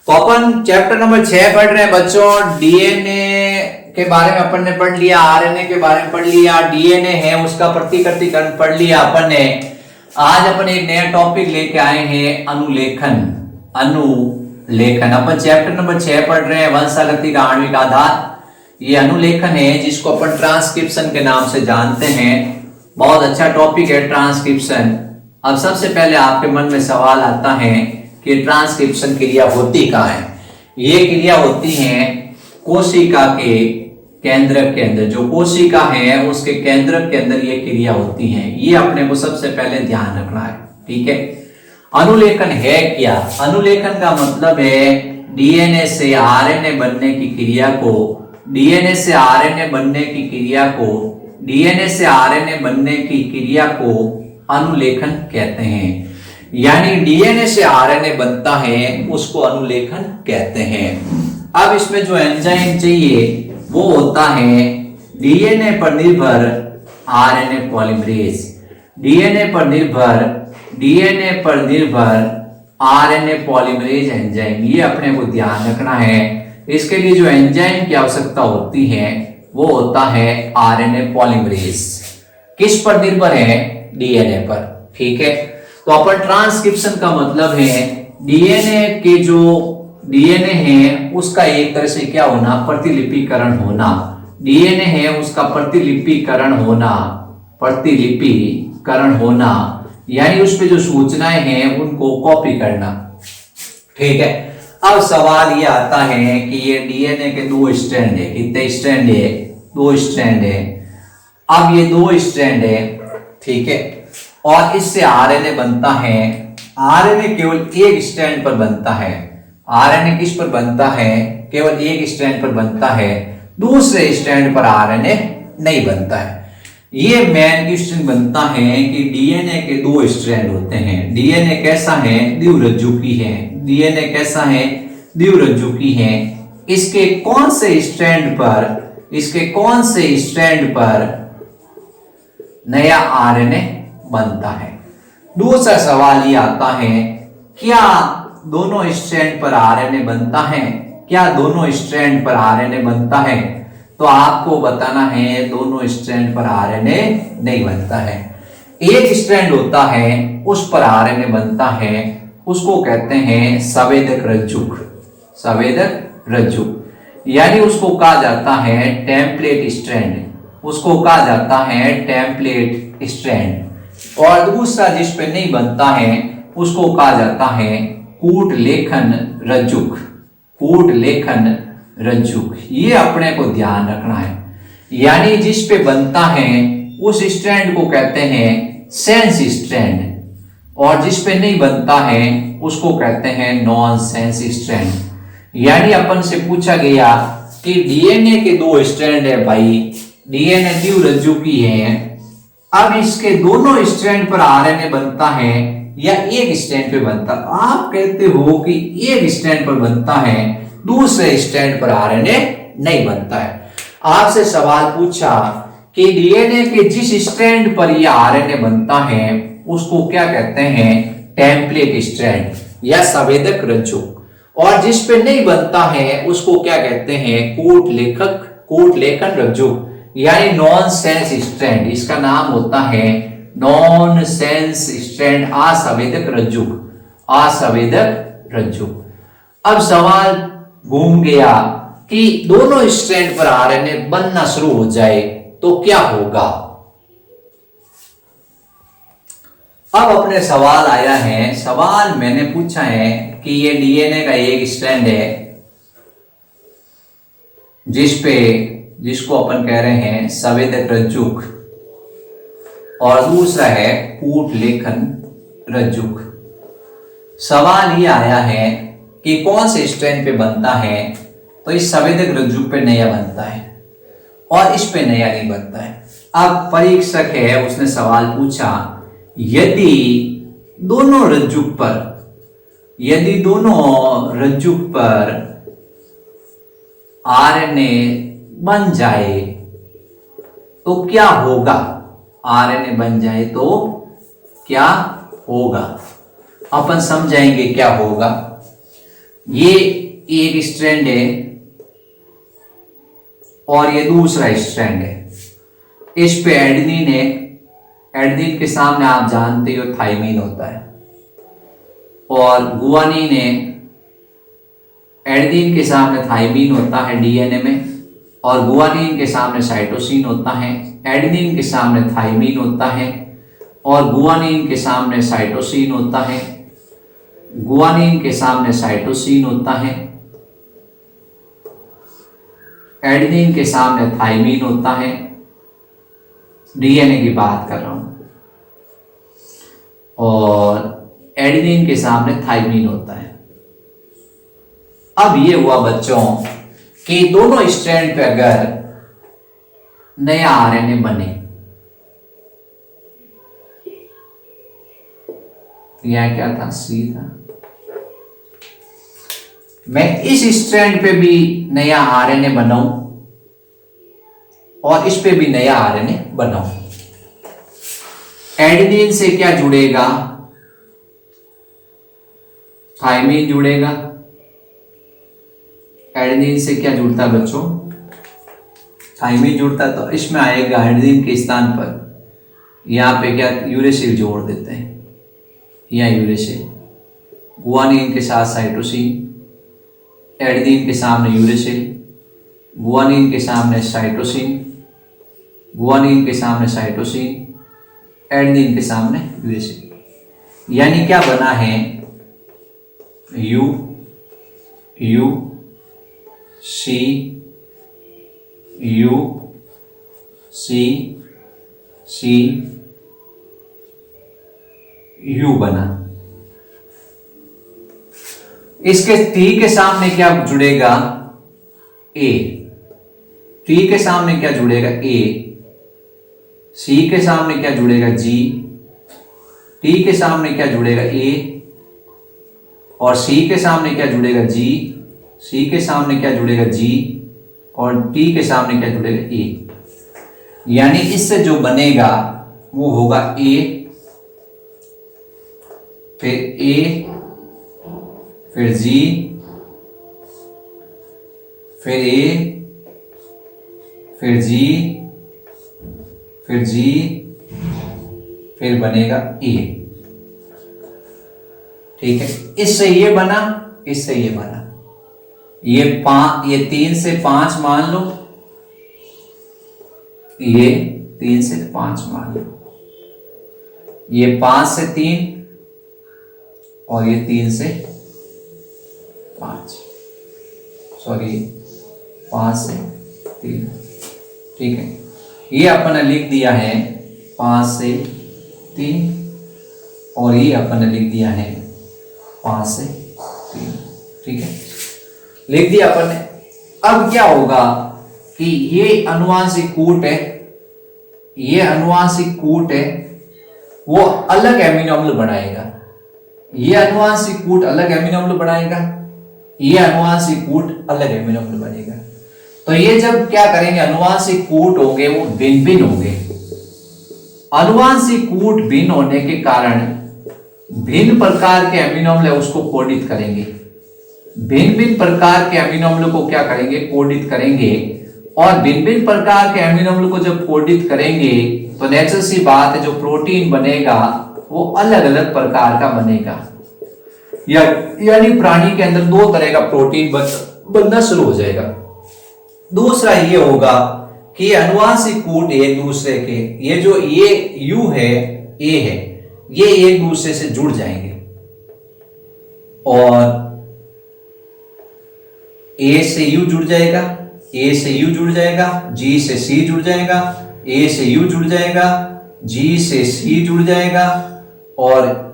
तो अपन chapter number 6 पढ़ रहे हैं बच्चों। डीएनए के बारे में अपन ने पढ़ लिया, आरएनए के बारे में पढ़ लिया, डीएनए है उसका प्रतिकृतिकरण पढ़ लिया अपन ने। आज अपन एक नया टॉपिक लेके आए हैं, अनुलेखन। अनुलेखन अपन चैप्टर नंबर 6 पढ़ रहे हैं, वंशागति का आणविक आधार। ये अनुलेखन है जिसको अपन ट्रांसक्रिप्शन के नाम से जानते हैं। बहुत अच्छा टॉपिक है ट्रांसक्रिप्शन। अब सबसे पहले आपके मन में सवाल आता है कि ट्रांसक्रिप्शन क्रिया होती कहाँ है। ये क्रिया होती है कोशिका के केंद्रक के अंदर। जो कोशिका है उसके केंद्रक के अंदर ये क्रिया होती है। ये अपने को सबसे पहले ध्यान रखना है, ठीक है। अनुलेखन है क्या? अनुलेखन का मतलब है डीएनए से आरएनए बनने की क्रिया को, डीएनए से आरएनए बनने की क्रिया को, डीएनए से आरएनए बनने की क्रिया को अनुलेखन कहते हैं। यानी डीएनए से आरएनए बनता है उसको अनुलेखन कहते हैं। अब इसमें जो एंजाइम चाहिए वो होता है डीएनए पर निर्भर आरएनए पॉलीमरेज। डीएनए पर निर्भर आरएनए पॉलीमरेज एंजाइम, ये अपने को ध्यान रखना है। इसके लिए जो एंजाइम की आवश्यकता होती है वो होता है आरएनए पॉलीमरेज। किस पर निर्भर है? डीएनए पर, ठीक है। तो अपन ट्रांसक्रिप्शन का मतलब है डीएनए के जो डीएनए है उसका एक तरह से क्या होना, प्रतिलिपिकरण होना। डीएनए है उसका प्रतिलिपिकरण होना, यानी उस पे जो सूचनाएं हैं उनको कॉपी करना, ठीक है। अब सवाल ये आता है कि ये डीएनए के दो स्ट्रैंड है। कितने स्ट्रैंड है? दो स्ट्रैंड है। अब ये दो स्ट्रैंड है, ठीक है, और इससे आरएनए बनता है। आरएनए केवल एक स्ट्रैंड पर बनता है। आरएनए किस पर बनता है? केवल एक स्ट्रैंड पर बनता है, दूसरे स्ट्रैंड पर आरएनए नहीं बनता है। ये मेन क्वेश्चन बनता है कि डीएनए के दो स्ट्रैंड होते हैं। डीएनए कैसा है? द्विरज्जुकी है। डीएनए कैसा है? द्विरज्जुकी है। इसके कौन से स्ट्रैंड पर नया आरएनए बनता है? दूसरा सवाल ये आता है, क्या दोनों स्ट्रैंड पर आरएनए बनता है? क्या दोनों स्ट्रैंड पर आरएनए बनता है? तो आपको बताना है दोनों स्ट्रैंड पर आरएनए नहीं बनता है। एक स्ट्रैंड होता है उस पर आरएनए बनता है, उसको कहते हैं संवेदक रज्जुक। संवेदक रज्जुक यानी उसको कहा जाता है टेम्पलेट स्ट्रैंड। उसको कहा जाता है टेम्पलेट स्ट्रैंड। और दूसरा जिस पे नहीं बनता है उसको कहा जाता है कूटलेखन रज्जुक। कूटलेखन रज्जुक, ये अपने को ध्यान रखना है। यानी जिस पे बनता है उस स्ट्रैंड को कहते हैं सेंस स्ट्रैंड, और जिस पे नहीं बनता है उसको कहते हैं नॉन सेंस स्ट्रैंड। यानी अपन से पूछा गया कि डीएनए के दो स्ट्रैंड है भाई, डीएनए द्विरज्जुकी है। अब इसके दोनों स्ट्रैंड पर आरएनए बनता है या एक स्ट्रैंड पे बनता? आप कहते हो कि एक स्ट्रैंड पर बनता है, दूसरे स्ट्रैंड पर आरएनए नहीं बनता है। आपसे सवाल पूछा कि डीएनए के जिस स्ट्रैंड पर यह आरएनए बनता है उसको क्या कहते हैं? टेम्पलेट स्ट्रैंड या संवेदक रज्जुक। और जिस पे नहीं बनता है उसको क्या कहते हैं? कूटलेखन रज्जुक, यानी नॉन सेंस स्ट्रैंड। इसका नाम होता है नॉन सेंस स्ट्रैंड, असंवेदक रज्जुक। अब सवाल घूम गया कि दोनों स्ट्रैंड पर आरएनए बनना शुरू हो जाए तो क्या होगा? अब अपने सवाल आया है। सवाल मैंने पूछा है कि ये डीएनए का एक स्ट्रैंड है जिसको अपन कह रहे हैं संवेदक रज्जुक, और दूसरा है कूटलेखन रज्जुक। सवाल ये आया है कि कौन से स्ट्रैंड पे बनता है? तो इस संवेदक रज्जुक पे नया बनता है और इस पे नया नहीं बनता है। अब परीक्षक है उसने सवाल पूछा, यदि दोनों रज्जुक पर आरएनए बन जाए तो क्या होगा? आरएनए बन जाए तो क्या होगा? अपन समझाएंगे क्या होगा। ये एक स्ट्रैंड है और ये दूसरा स्ट्रैंड है। इस पे एडेनिन है, एडेनिन के सामने आप जानते हो थाइमीन होता है, और गुआनिन है, एडेनिन के सामने थाइमीन होता है डीएनए में, और गुआनिन के सामने साइटोसिन होता है, एडेनिन के सामने थाइमीन होता है, और गुआनिन के सामने साइटोसिन होता है, गुआनिन के सामने साइटोसिन होता है, एडेनिन के सामने थाइमीन होता है। डीएनए की बात कर रहा हूं, और एडेनिन के सामने थाइमीन होता है। अब ये हुआ बच्चों कि दोनों स्ट्रैंड पे अगर नया आरएनए बने, यह क्या था, सी था, मैं इस स्ट्रैंड पे भी नया आरएनए बनाऊं और इस पे भी नया आरएनए बनाऊं। एडेनिन से क्या जुड़ेगा, थाइमीन जुड़ेगा। एडेनिन से क्या जुड़ता है बच्चों, थाइमीन जुड़ता है, तो इसमें आएगा एडेनिन के स्थान पर यहां पे क्या यूरेसिल जोड़ देते हैं, या यूरेसिल। गुआनिन के साथ साइटोसिन, एडेनिन के सामने यूरेसिल, गुआनिन के सामने साइटोसिन, गुआनिन के सामने साइटोसिन, एडेनिन के सामने यूरेसिल। यानी क्या बना है, U U C U C C U बना। इसके टी के सामने क्या जुड़ेगा, ए। टी के सामने क्या जुड़ेगा, ए। सी के सामने क्या जुड़ेगा, जी। टी के सामने क्या जुड़ेगा, ए। और सी के सामने क्या जुड़ेगा, जी। सी के सामने क्या जुड़ेगा, जी। और टी के सामने क्या जुड़ेगा, ए। यानी इससे जो बनेगा वो होगा ए, फिर ए, फिर जी, फिर ए, फिर जी, फिर जी, फिर बनेगा ए। ठीक है, इससे ये बना, इससे ये बना। ये 3 से 5 मान लो, ये 3 से 5 मान लो, ये 5 से 3, और ये 3 से 5, सॉरी 5 से 3। ठीक है, ये अपन ने लिख दिया है 5 से 3, और ये अपन ने लिख दिया है 5 से 3। ठीक है, लिख दिया अपन ने। अब क्या होगा कि ये अनुवांशिक कूट है, ये अनुवांशिक कूट है, वो अलग एमिनो अम्ल बनाएगा। ये अनुवांशिक कूट अलग एमिनो अम्ल बनाएगा, ये अनुवांशिक कूट अलग एमिनो अम्ल बनेगा। तो ये जब क्या करेंगे, अनुवांशिक कूट होंगे वो भिन्न भिन्न होंगे। अनुवांशिक कूट भिन्न होने के कारण भिन्न प्रकार के एमिनो अम्ल उसको कोडित करेंगे। भिन्न भिन्न प्रकार के एमिनो अम्ल को क्या करेंगे, कोडित करेंगे। और भिन्न भिन्न प्रकार के एमिनो अम्ल को जब कोडित करेंगे तो नेचुरल सी बात है, जो प्रोटीन बनेगा वो अलग अलग प्रकार का बनेगा। यानी प्राणी के अंदर 2 तरह का प्रोटीन बनना शुरू हो जाएगा। दूसरा ये होगा कि अनुवांशिक कूट एक दूसरे के, ये जो ये यू है, ए है, ये एक दूसरे से जुड़ जाएंगे, और ए से यू जुड़ जाएगा, ए से यू जुड़ जाएगा, जी से सी जुड़ जाएगा, ए से यू जुड़ जाएगा, जी से सी जुड़ जाएगा, और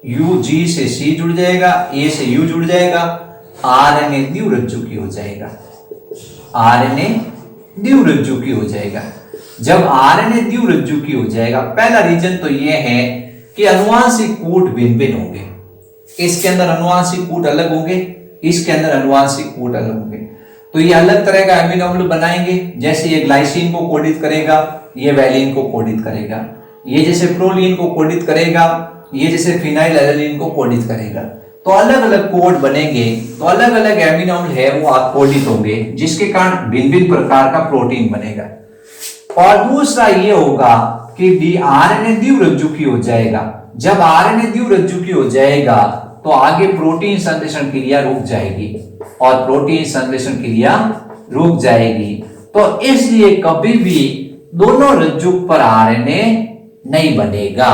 यू जी से सी जुड़ जाएगा, ए से यू जुड़ जाएगा। आरएनए द्विरज्जुकी हो जाएगा, आरएनए द्विरज्जुकी हो जाएगा। जब आरएनए द्विरज्जुकी हो जाएगा, पहला रीजन तो यह है कि अनुवांशिक कूट भिन्न भिन्न होंगे। इसके अंदर अनुवांशिक कूट अलग होंगे, इसके अंदर अनुवांशिक कूट अलग होंगे। तो ये अलग तरह का एमिनो अम्ल बनाएंगे। जैसे ये ग्लाइसिन को कोडित करेगा, ये वैलिन को कोडित करेगा, ये जैसे प्रोलीन को कोडित करेगा, ये जैसे फिनाइल एलानिन को कोडित करेगा। तो अलग अलग कोड बनेंगे, तो अलग अलग एमिनो अम्ल है वो आप कोडित होंगे, जिसके कारण भिन्न भिन्न प्रकार का प्रोटीन बनेगा। और दूसरा ये होगा कि आरएनए द्विरज्जुकी हो जाएगा। जब आरएनए द्विरज्जुकी हो जाएगा तो आगे प्रोटीन संश्लेषण क्रिया रुक जाएगी, और प्रोटीन संश्लेषण क्रिया रुक जाएगी, तो इसलिए कभी भी दोनों रज्जुक पर आरएनए नहीं बनेगा,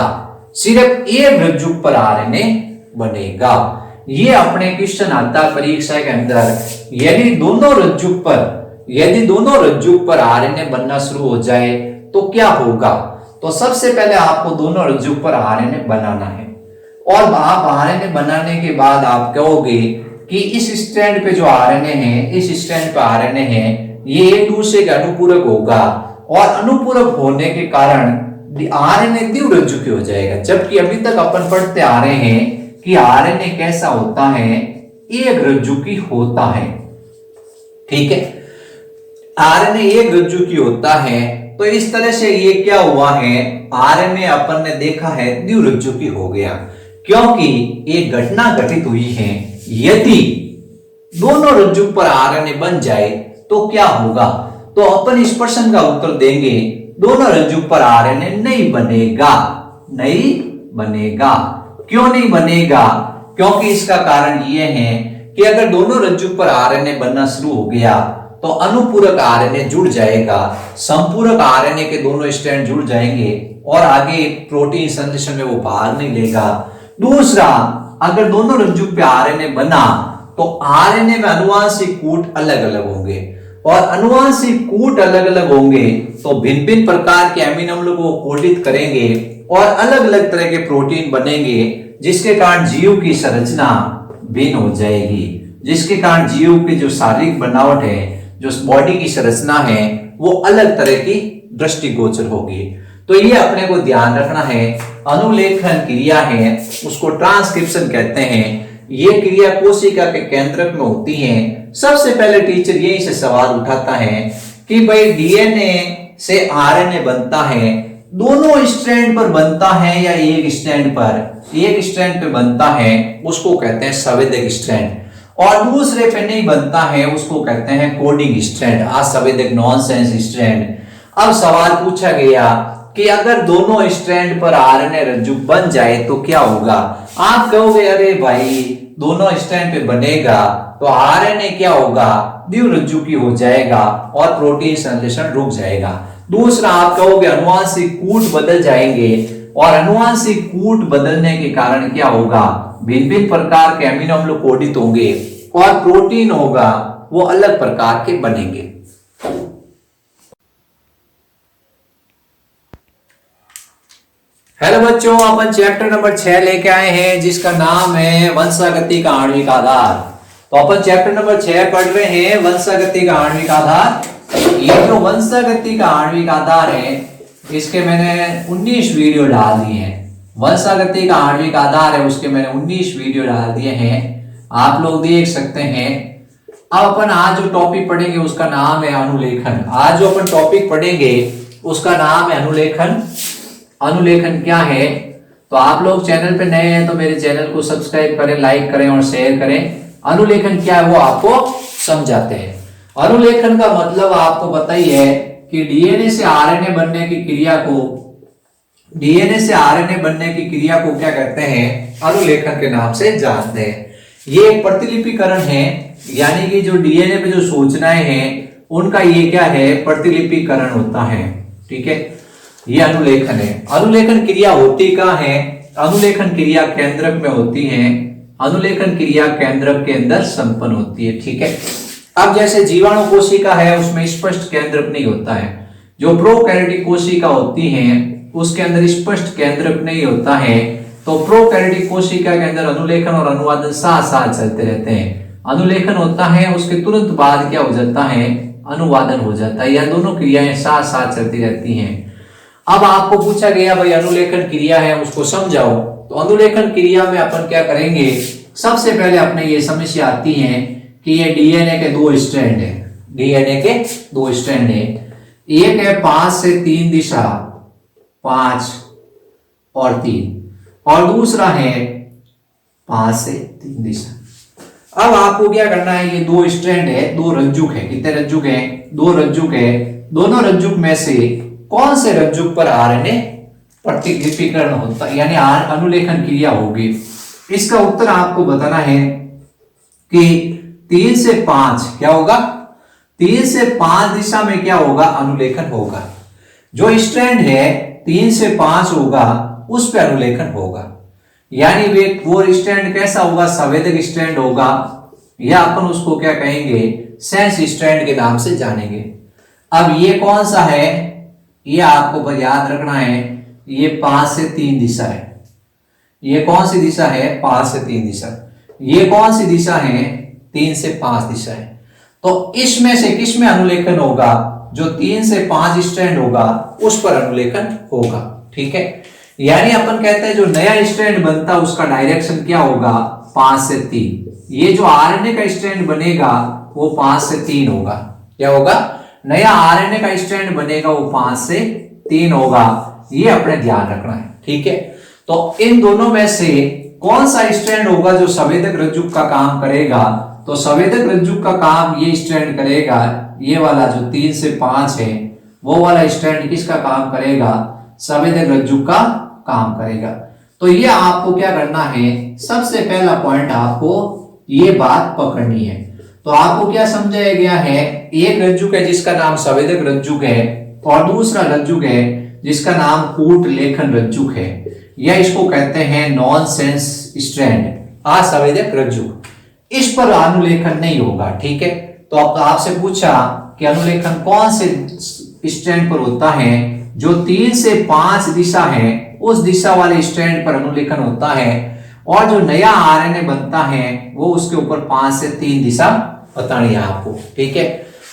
सिर्फ एक रज्जुक पर आरएनए बनेगा। ये अपने क्वेश्चन आता है परीक्षा के अंदर, यदि दोनों रज्जुक पर आरएनए बनना शुरू हो जाए तो क्या होगा। तो सबसे पहले आपको दोनों रज्जुक पर आरएनए बनाना है, और आप आरएनए बनाने के बाद आप कहोगे कि इस स्ट्रैंड पे जो आरएनए है, इस स्ट्रैंड पे आरएनए है, ये एक दूसरे के अनुपूरक होगा, और अनुपूरक होने के कारण आरएनए द्विरज्जुकी हो जाएगा। जबकि अभी तक अपन पढ़ते आ रहे हैं कि आरएनए कैसा होता है, एक रज्जुकी होता है। ठीक है, आरएनए एक रज्जुकी होता है। तो इस तरह से ये क्या हुआ है, आरएनए अपन ने देखा है द्विरज्जुकी हो गया, क्योंकि एक घटना घटित हुई है। यदि दोनों रज्जुक पर आरएनए बन जाए तो क्या होगा, तो अपन इस प्रश्न का उत्तर देंगे दोनों रज्जुक पर आरएनए नहीं बनेगा, नहीं बनेगा। क्यों नहीं बनेगा, क्योंकि इसका कारण यह है कि अगर दोनों रज्जुक पर आरएनए बनना शुरू हो गया तो अनुपूरक आरएनए जुड़ जाएगा, संपूरक आरएनए के दोनों स्ट्रैंड जुड़ जाएंगे, और आगे प्रोटीन संश्लेषण में वो भाग नहीं लेगा। दूसरा, अगर दोनों रज्जुक पे आरएनए बना तो आरएनए में अनुवांशिक कूट अलग अलग होंगे, और अनुवांशिक कूट अलग अलग होंगे तो भिन्न भिन्न प्रकार के अमीनो अम्लों को कोडित करेंगे, और अलग अलग तरह के प्रोटीन बनेंगे, जिसके कारण जीव की संरचना भिन्न हो जाएगी, जिसके कारण जीव की जो शारीरिक बनावट है, जो बॉडी की संरचना है, वो अलग तरह की दृष्टिगोचर होगी। तो ये अपने को ध्यान रखना है। अनुलेखन क्रिया है, उसको ट्रांसक्रिप्शन कहते हैं। ये क्रिया कोशिका के केंद्रक में होती है। सबसे पहले टीचर यही से सवाल उठाता है कि भाई डीएनए से आरएनए बनता है, दोनों स्ट्रैंड पर बनता है या एक स्ट्रैंड पर, एक स्ट्रैंड पे बनता है उसको कहते हैं संवेदक स्ट्रैंड, और दूसरे पे नहीं बनता है उसको कहते हैं कोडिंग स्ट्रैंड, असंवेदक नॉनसेंस स्ट्रैंड। अब सवाल पूछा गया कि अगर दोनों स्ट्रैंड पर आरएनए रज्जुक बन जाए तो क्या होगा। आप कहोगे अरे भाई दोनों स्ट्रैंड पे बनेगा तो आरएनए क्या होगा, द्विरज्जुकी हो जाएगा और प्रोटीन संश्लेषण रुक जाएगा। दूसरा, आप कहोगे अनुवांशिक कूट बदल जाएंगे, और अनुवांशिक कूट बदलने के कारण क्या होगा, भिन्न भिन्न प्रकार के अमीनो अम्ल कोडित होंगे, और प्रोटीन होगा वो अलग प्रकार के बनेंगे। हेलो बच्चों, अपन चैप्टर नंबर 6 लेके आए हैं, जिसका नाम है वंशागति का आणविक आधार। तो अपन चैप्टर नंबर 6 पढ़ रहे हैं, वंशागति का आणविक आधार। ये जो वंशागति का आणविक आधार है, इसके मैंने 19 वीडियो डाल दिए हैं। वंशागति का आणविक आधार है, उसके मैंने 19 वीडियो डाल दिए हैं, आप लोग देख सकते हैं। अब अपन आज जो टॉपिक पढ़ेंगे उसका नाम है अनुलेखन। आज जो अपन टॉपिक पढ़ेंगे उसका नाम है अनुलेखन। अनुलेखन क्या है, तो आप लोग चैनल पे नए हैं तो मेरे चैनल को सब्सक्राइब करें, लाइक करें और शेयर करें। अनुलेखन क्या है वो आपको समझाते हैं। अनुलेखन का मतलब आपको पता ही है कि डीएनए से आरएनए बनने की क्रिया को, डीएनए से आरएनए बनने की क्रिया को क्या कहते हैं, अनुलेखन के नाम से जानते हैं। ये एक प्रतिलिपिकरण है, यानी कि जो डीएनए पे जो सूचनाएं हैं उनका ये क्या है, प्रतिलिपिकरण होता है। ठीक है, ये अनुलेखन है। अनुलेखन क्रिया होती कहाँ है, अनुलेखन क्रिया केंद्रक में होती है, अनुलेखन क्रिया केंद्रक के अंदर संपन्न होती है। ठीक है, अब जैसे जीवाणु कोशिका है उसमें स्पष्ट केंद्रक नहीं होता है, जो प्रोकैरियोटिक कोशिका होती है उसके अंदर स्पष्ट केंद्रक नहीं होता है। तो प्रोकैरियोटिक कोशिका के अंदर अनुलेखन और अनुवादन साथ साथ चलते रहते हैं। अनुलेखन होता है, उसके तुरंत बाद क्या हो जाता है, अनुवादन हो जाता है, या दोनों क्रियाएं साथ साथ चलती रहती हैं। अब आपको पूछा गया भाई अनुलेखन क्रिया है उसको समझाओ, तो अनुलेखन क्रिया में अपन क्या करेंगे, सबसे पहले अपने ये समस्या आती है कि ये डीएनए के 2 स्ट्रैंड है, डीएनए के 2 स्ट्रैंड है, एक है 5 से 3 दिशा, 5 और 3, और दूसरा है 5 से 3 दिशा। अब आपको क्या करना है, ये दो स्ट्रैंड है, दो रज्जुक है, कितने रज्जुक है, दो रज्जुक है, दोनों रज्जुक में से कौन से रज्जुक पर आरएनए प्रतिलिपिकरण होता है, यानी अनुलेखन क्रिया होगी। इसका उत्तर आपको बताना है कि 3 से 5 क्या होगा, 3 से 5 दिशा में क्या होगा, अनुलेखन होगा। जो स्ट्रैंड है 3 से 5 होगा उस पर अनुलेखन होगा, यानी वे वो स्ट्रैंड कैसा होगा, संवेदक स्ट्रैंड होगा, या अपन उसको क्या कहेंगे, सेंस स्ट्रैंड के नाम से जानेंगे। अब ये कौन सा है, ये आपको याद रखना है, ये 5 से 3 दिशा है। ये कौन सी दिशा है, 5 से 3 दिशा। ये कौन सी दिशा है, 3 से 5 दिशा है। तो इसमें से किस में अनुलेखन होगा, जो 3 से 5 स्ट्रैंड होगा उस पर अनुलेखन होगा। ठीक है, यानी अपन कहते हैं जो नया स्ट्रैंड बनता है उसका डायरेक्शन क्या होगा, 5 से 3। ये जो आरएनए का स्ट्रैंड बनेगा वो 5 से 3 होगा। क्या होगा, नया आरएनए का स्ट्रैंड बनेगा वो 5 से 3 होगा। ये अपने ध्यान रखना है। ठीक है, तो इन दोनों में से कौन सा स्ट्रैंड होगा जो संवेदक रज्जुक का काम करेगा, तो संवेदक रज्जुक का काम ये स्ट्रैंड करेगा, ये वाला जो 3 से 5 है वो वाला स्ट्रैंड किसका काम करेगा, संवेदक रज्जुक का काम करेगा। तो ये आपको क्या करना है, सबसे पहला पॉइंट आपको ये बात पकड़नी है। तो आपको क्या समझाया गया है, एक रज्जुक है जिसका नाम संवेदक रज्जुक है और दूसरा रज्जुक है जिसका नाम कूट लेखन रज्जुक है, या इसको कहते हैं नॉन सेंस स्ट्रैंड, असंवेदक रज्जुक। इस पर अनुलेखन नहीं होगा। ठीक है, तो अब आपसे पूछा कि अनुलेखन कौन से स्ट्रैंड पर होता है, जो 3 से 5 दिशा है उस दिशा वाले स्ट्रैंड पर अनुलेखन होता है, और जो नया आरएनए बनता है वो उसके ऊपर 5 से 3 दिशा बतानी है आपको। ठीक है,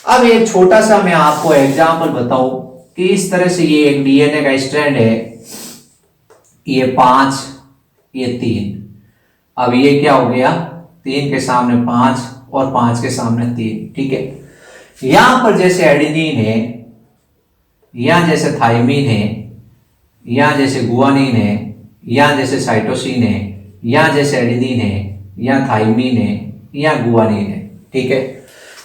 अब एक छोटा सा मैं आपको एग्जांपल बताऊं कि इस तरह से ये एक डीएनए का स्ट्रैंड है, ये 5, ये 3। अब ये क्या हो गया, 3 के सामने 5 और 5 के सामने 3। ठीक है, यहां पर जैसे एडेनिन है, यहां जैसे थाइमिन है, यहां जैसे गुआनिन है, यहां जैसे साइटोसिन है, यहां जैसे एडेनिन है, यहां थाइमिन है, यहां गुआनिन है। ठीक है,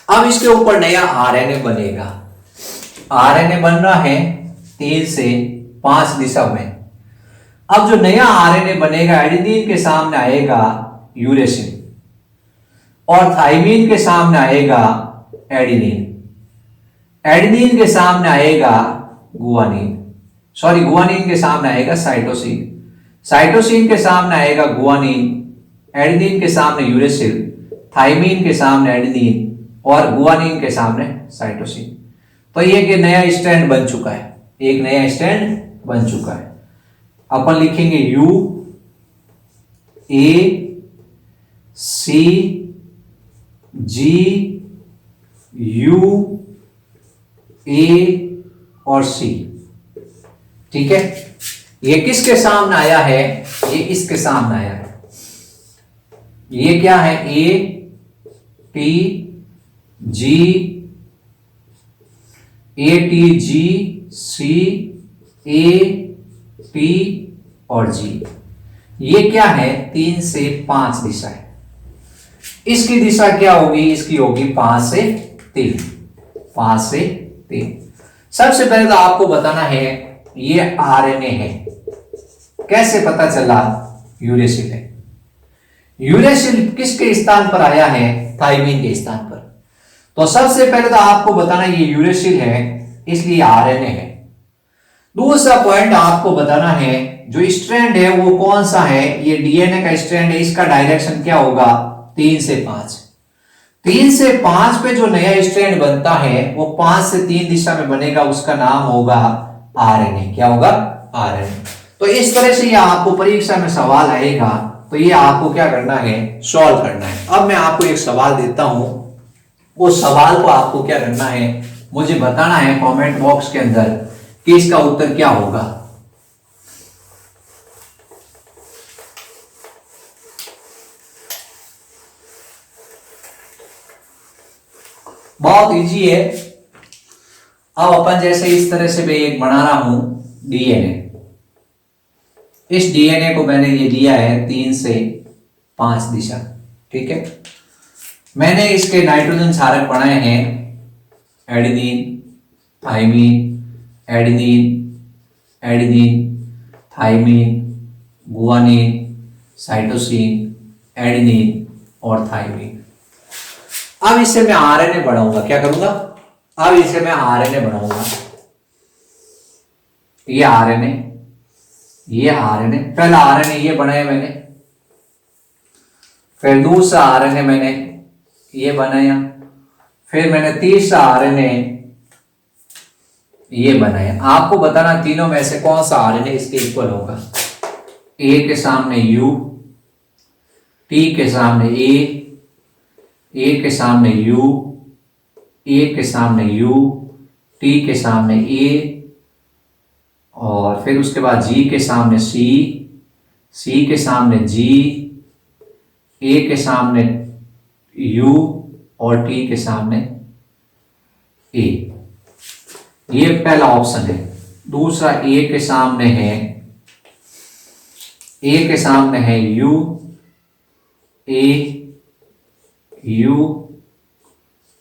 अब इसके ऊपर नया आरएनए बनेगा। आरएनए बन रहा है 3 से 5 दिशा में। अब जो नया आरएनए बनेगा, एडेनिन के सामने आएगा यूरेसिल और थाइमिन के सामने आएगा एडेनिन, एडेनिन के सामने आएगा गुआनिन, सॉरी गुआनिन के सामने आएगा साइटोसिन, साइटोसिन के सामने आएगा गुआनिन, एडेनिन के सामने यूरेसिल, थाइमिन के सामने एडेनिन और गुआनिन के सामने साइटोसिन। तो ये एक नया स्ट्रैंड बन चुका है, एक नया स्ट्रैंड बन चुका है। अपन लिखेंगे U A C ji U A और सी। ठीक है, ये किसके सामने आया है, ये इसके सामने आया है। ये क्या है, A T G, A T G C A T और जी। ये क्या है, 3 से 5 दिशा है। इसकी दिशा क्या होगी, इसकी होगी 5 से 3, 5 से 3। सबसे पहले तो आपको बताना है ये आरएनए है, कैसे पता चला, यूरेसिल है। यूरेसिल किसके स्थान पर आया है, थाइमिन के स्थान पर। तो सबसे पहले तो आपको बताना ये यूरेसिल है, इसलिए आरएनए है। दूसरा पॉइंट आपको बताना है जो स्ट्रैंड है वो कौन सा है, ये डीएनए का स्ट्रैंड है, इसका डायरेक्शन क्या होगा, 3 से 5। 3 से 5 पे जो नया स्ट्रैंड बनता है वो 5 से 3 दिशा में बनेगा, उसका नाम होगा आरएनए। क्या होगा, आरएनए। तो इस तरह से ये आपको परीक्षा में सवाल आएगा, तो ये आपको क्या करना है, सॉल्व करना है। अब मैं आपको एक सवाल देता हूं, वो सवाल को आपको क्या करना है, मुझे बताना है कमेंट बॉक्स के अंदर कि इसका उत्तर क्या होगा। बहुत इजी है। अब अपन जैसे इस तरह से मैं एक बना रहा हूं डीएनए। इस डीएनए को मैंने ये लिया है 3 से 5 दिशा। ठीक है, मैंने इसके नाइट्रोजन क्षारक बनाए हैं adenine, thymine, adenine, adenine, thymine, guanine, cytosine, adenine और थाइमिन। अब इससे मैं आरएनए बनाऊंगा। क्या करूंगा? अब इसे मैं आरएनए बनाऊंगा। ये आरएनए, ये आरएनए, पहला आरएनए ये बनाया मैंने, फिर दूसरा आरएनए मैंने ये बनाया, फिर मैंने तीसरा आरएनए ये बनाया। आपको बताना तीनों में से कौन सा आरएनए इसके इक्वल होगा। ए के सामने यू, टी के सामने ए के सामने यू, ए के सामने यू, टी के सामने ए, और फिर उसके बाद जी के सामने सी, सी के सामने जी, ए के सामने यू और टी के सामने ए। ये पहला ऑप्शन है। दूसरा ए के सामने है, ए के सामने है यू, ए, यू,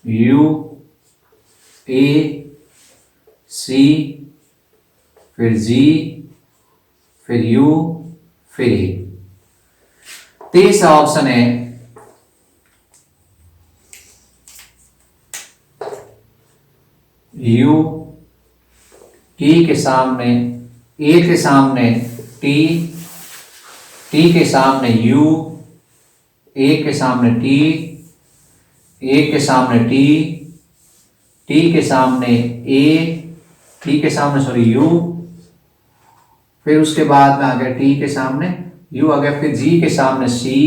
यू, ए, सी, फिर जी, फिर यू, फिर ए। तीसरा ऑप्शन है यू, टी के सामने, ए के सामने टी, टी के सामने यू, ए के सामने टी, ए के सामने टी, टी के सामने ए, टी के सामने सॉरी यू, फिर उसके बाद में आ गया टी के सामने यू आ गया, फिर जी के सामने सी,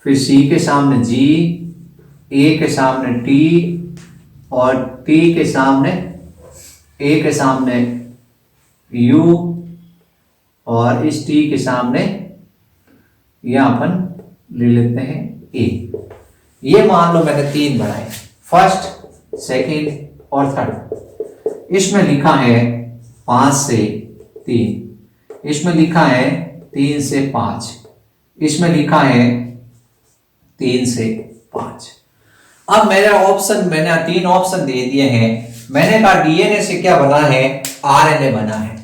फिर सी के सामने जी, ए के सामने टी और टी के सामने ए के सामने यू और इस टी के सामने यहां अपन ले लेते हैं ए। ये मान लो मैंने 3 बनाए, फर्स्ट, सेकंड और थर्ड। इसमें लिखा है 5 से 3, इसमें लिखा है 3 से 5, इसमें लिखा है 3 से 5। अब मेरा ऑप्शन, मैंने 3 ऑप्शन दे दिए हैं। मैंने कहा डीएनए से क्या बना है, आरएनए बना है।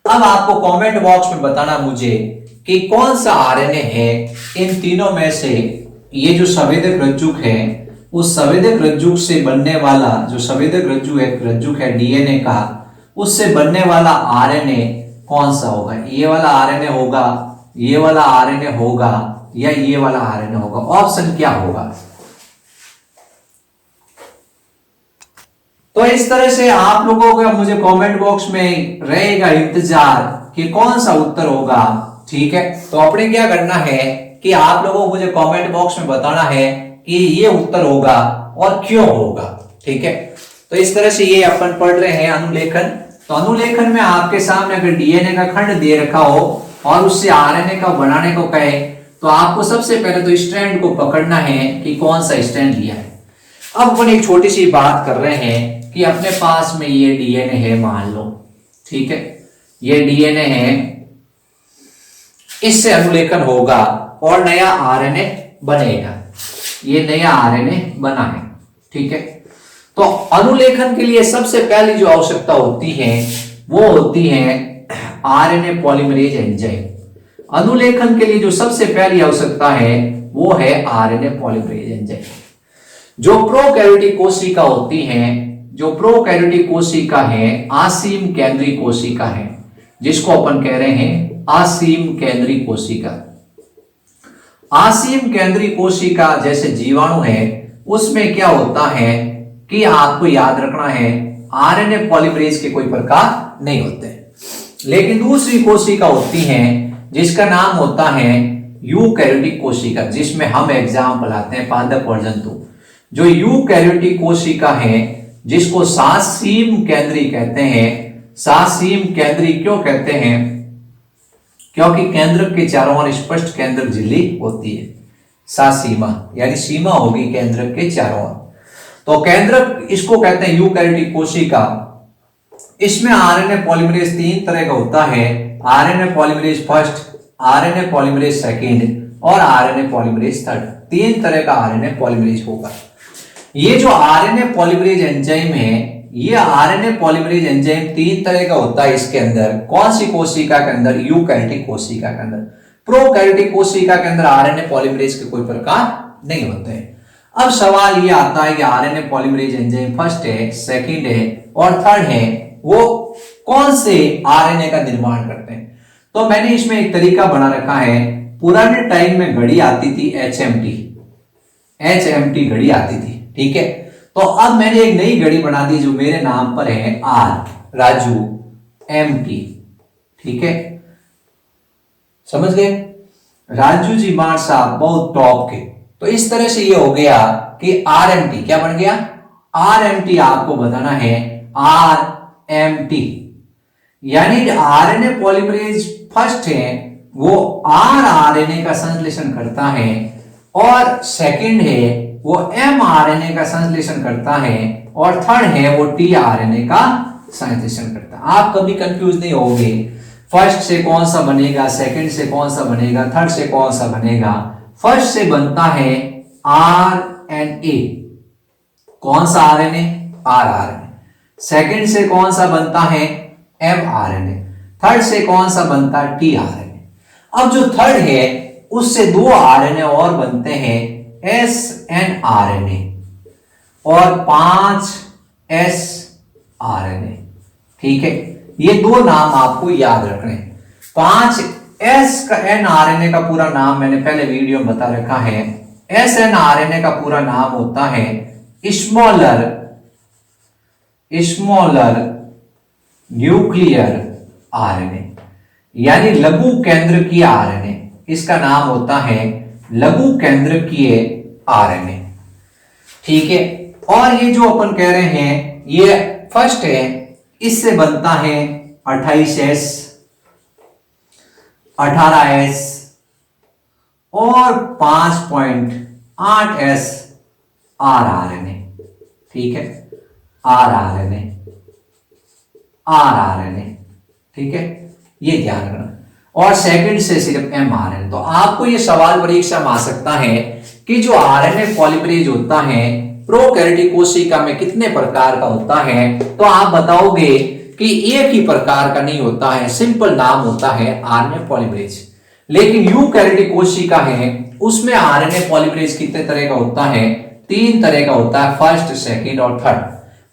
अब आपको कमेंट बॉक्स में बताना मुझे कि कौन सा आरएनए है इन तीनों में से। ये जो संवेदक रज्जुक है, उस संवेदक रज्जुक से बनने वाला, जो संवेदक रज्जुक है डीएनए का, उससे बनने वाला आरएनए कौन सा होगा। ये वाला आरएनए होगा, ये वाला आरएनए होगा, या ये वाला आरएनए होगा। ऑप्शन क्या होगा? तो इस तरह से आप लोगों का मुझे कमेंट बॉक्स में रहेगा इंतजार कि कौन सा उत्तर होगा। ठीक है, तो अपने क्या करना है कि आप लोगों को मुझे कमेंट बॉक्स में बताना है कि ये उत्तर होगा और क्यों होगा। ठीक है, तो इस तरह से ये अपन पढ़ रहे हैं अनुलेखन। तो अनुलेखन में आपके सामने अगर डीएनए का खंड दे रखा हो और उससे आरएनए का बनाने को कहे, तो आपको सबसे पहले तो स्ट्रैंड को पकड़ना है कि कौन सा स्ट्रैंड लिया है। अब अपन एक छोटी सी बात कर रहे हैं कि अपने पास में ये डीएनए है, मान लो। ठीक है, ये डीएनए है, इससे अनुलेखन होगा और नया आरएनए बनेगा। ये नया आरएनए बना है। ठीक है, तो अनुलेखन के लिए सबसे पहली जो आवश्यकता होती है वो होती है आरएनए पॉलीमरेज एंजाइम। अनुलेखन के लिए जो सबसे पहली आवश्यकता है वो है आरएनए पॉलीमरेज एंजाइम। जो प्रोकैरियोटिक कोशिका होती है, जो प्रोकैरियोटिक कोशिका है, आसीम केंद्रीय कोशिका है, जिसको अपन कह रहे हैं आसीम केंद्रीय कोशिका। आसीम केंद्रीय कोशिका जैसे जीवाणु है, उसमें क्या होता है कि आपको याद रखना है आरएनए पॉलीमरेज के कोई प्रकार नहीं होते। लेकिन दूसरी कोशिका होती है जिसका नाम होता है यूकैरियोटिक कोशिका, जिसमें हम एग्जाम्पल आते हैं पादप और जंतु। जो यूकैरियोटिक कोशिका है, जिसको सासीम केंद्रीय कहते हैं। सासीम केंद्रीय क्यों कहते हैं? क्योंकि केंद्रक के चारों ओर स्पष्ट केंद्रक झिल्ली होती है। सासीमा यानी सीमा होगी केंद्रक के चारों ओर, तो केंद्रक इसको कहते हैं यूकैरियोटिक कोशिका। इसमें आरएनए पॉलीमरेज 3 तरह का होता है। RNA polymerase first, RNA polymerase second और आरएनए पॉलीमरेज थर्ड। 3 तरह का आरएनए पॉलीमरेज होगा। ये जो आरएनए पॉलीमरेज एंजाइम है, ये आरएनए पॉलीमरेज एंजाइम 3 तरह का होता है। इसके अंदर कौन सी कोशिका के अंदर? यूकैरियोटिक कोशिका के अंदर। प्रोकैरियोटिक कोशिका के अंदर आरएनए पॉलीमरेज के कोई प्रकार नहीं होते हैं। अब सवाल ये आता है कि आरएनए पॉलीमरेज एंजाइम फर्स्ट है, सेकंड है और थर्ड है, वो कौन से आरएनए का निर्माण करते हैं? तो मैंने इसमें एक तरीका बना रखा है। पुराने टाइम में घड़ी आती थी एचएमटी घड़ी आती थी, ठीक है। तो अब मैंने एक नई घड़ी बना दी जो मेरे नाम पर है, आर राजू एमटी, ठीक है, समझ गए? राजू जी मार साहब बहुत टॉप के। तो इस तरह से ये हो गया कि आरएमटी क्या बन गया? आरएमटी आपको बताना है, आरएमटी यानी आरएनए पॉलीमरेज फर्स्ट है, वो आरएनए का संश्लेषण करता है और सेकंड है वो एमआरएनए का संश्लेषण करता है और थर्ड है वो टीआरएनए का संश्लेषण करता है। आप कभी कंफ्यूज नहीं होगे फर्स्ट से कौन सा बनेगा, सेकंड से कौन सा बनेगा, थर्ड से कौन सा बनेगा। फर्स्ट से बनता है आरएनए, कौन सा आरएनए? आरआरएनए। सेकंड से कौन सा बनता है? एमआरएनए। थर्ड से कौन सा बनता है? टीआरएनए। अब जो थर्ड है उससे 2 आरएनए और बनते हैं, एसएनआरएनए और 5 एसआरएनए, ठीक है। ये 2 नाम आपको याद रखने हैं। 5 एस का एनआरएनए का पूरा नाम मैंने पहले वीडियो में बता रखा है। एसएनआरएनए का पूरा नाम होता है स्मॉलर न्यूक्लियर आरएनए, यानी लघु केंद्रकीय आरएनए। इसका नाम होता है लघु केंद्रकीय आरएनए, ठीक है। और ये जो अपन कह रहे हैं ये फर्स्ट है, इससे बनता है 28S, 18S और 5.8S आरआरएनए, ठीक है, आरआरएनए, ठीक है, ये ध्यान रखना। और सेकंड से सिर्फ एमआरएनए। तो आपको ये सवाल परीक्षा में आ सकता है कि जो आरएनए पॉलीमरेज होता है प्रोकैरियोटिक कोशिका में कितने प्रकार का होता है? तो आप बताओगे कि एक ही प्रकार का नहीं होता है, सिंपल नाम होता है आरएनए पॉलीमरेज। लेकिन यूकैरियोटिक कोशिका है उसमें आरएनए पॉलीमरेज कितने तरह का होता है? 3 तरह का होता है, फर्स्ट, सेकंड और थर्ड।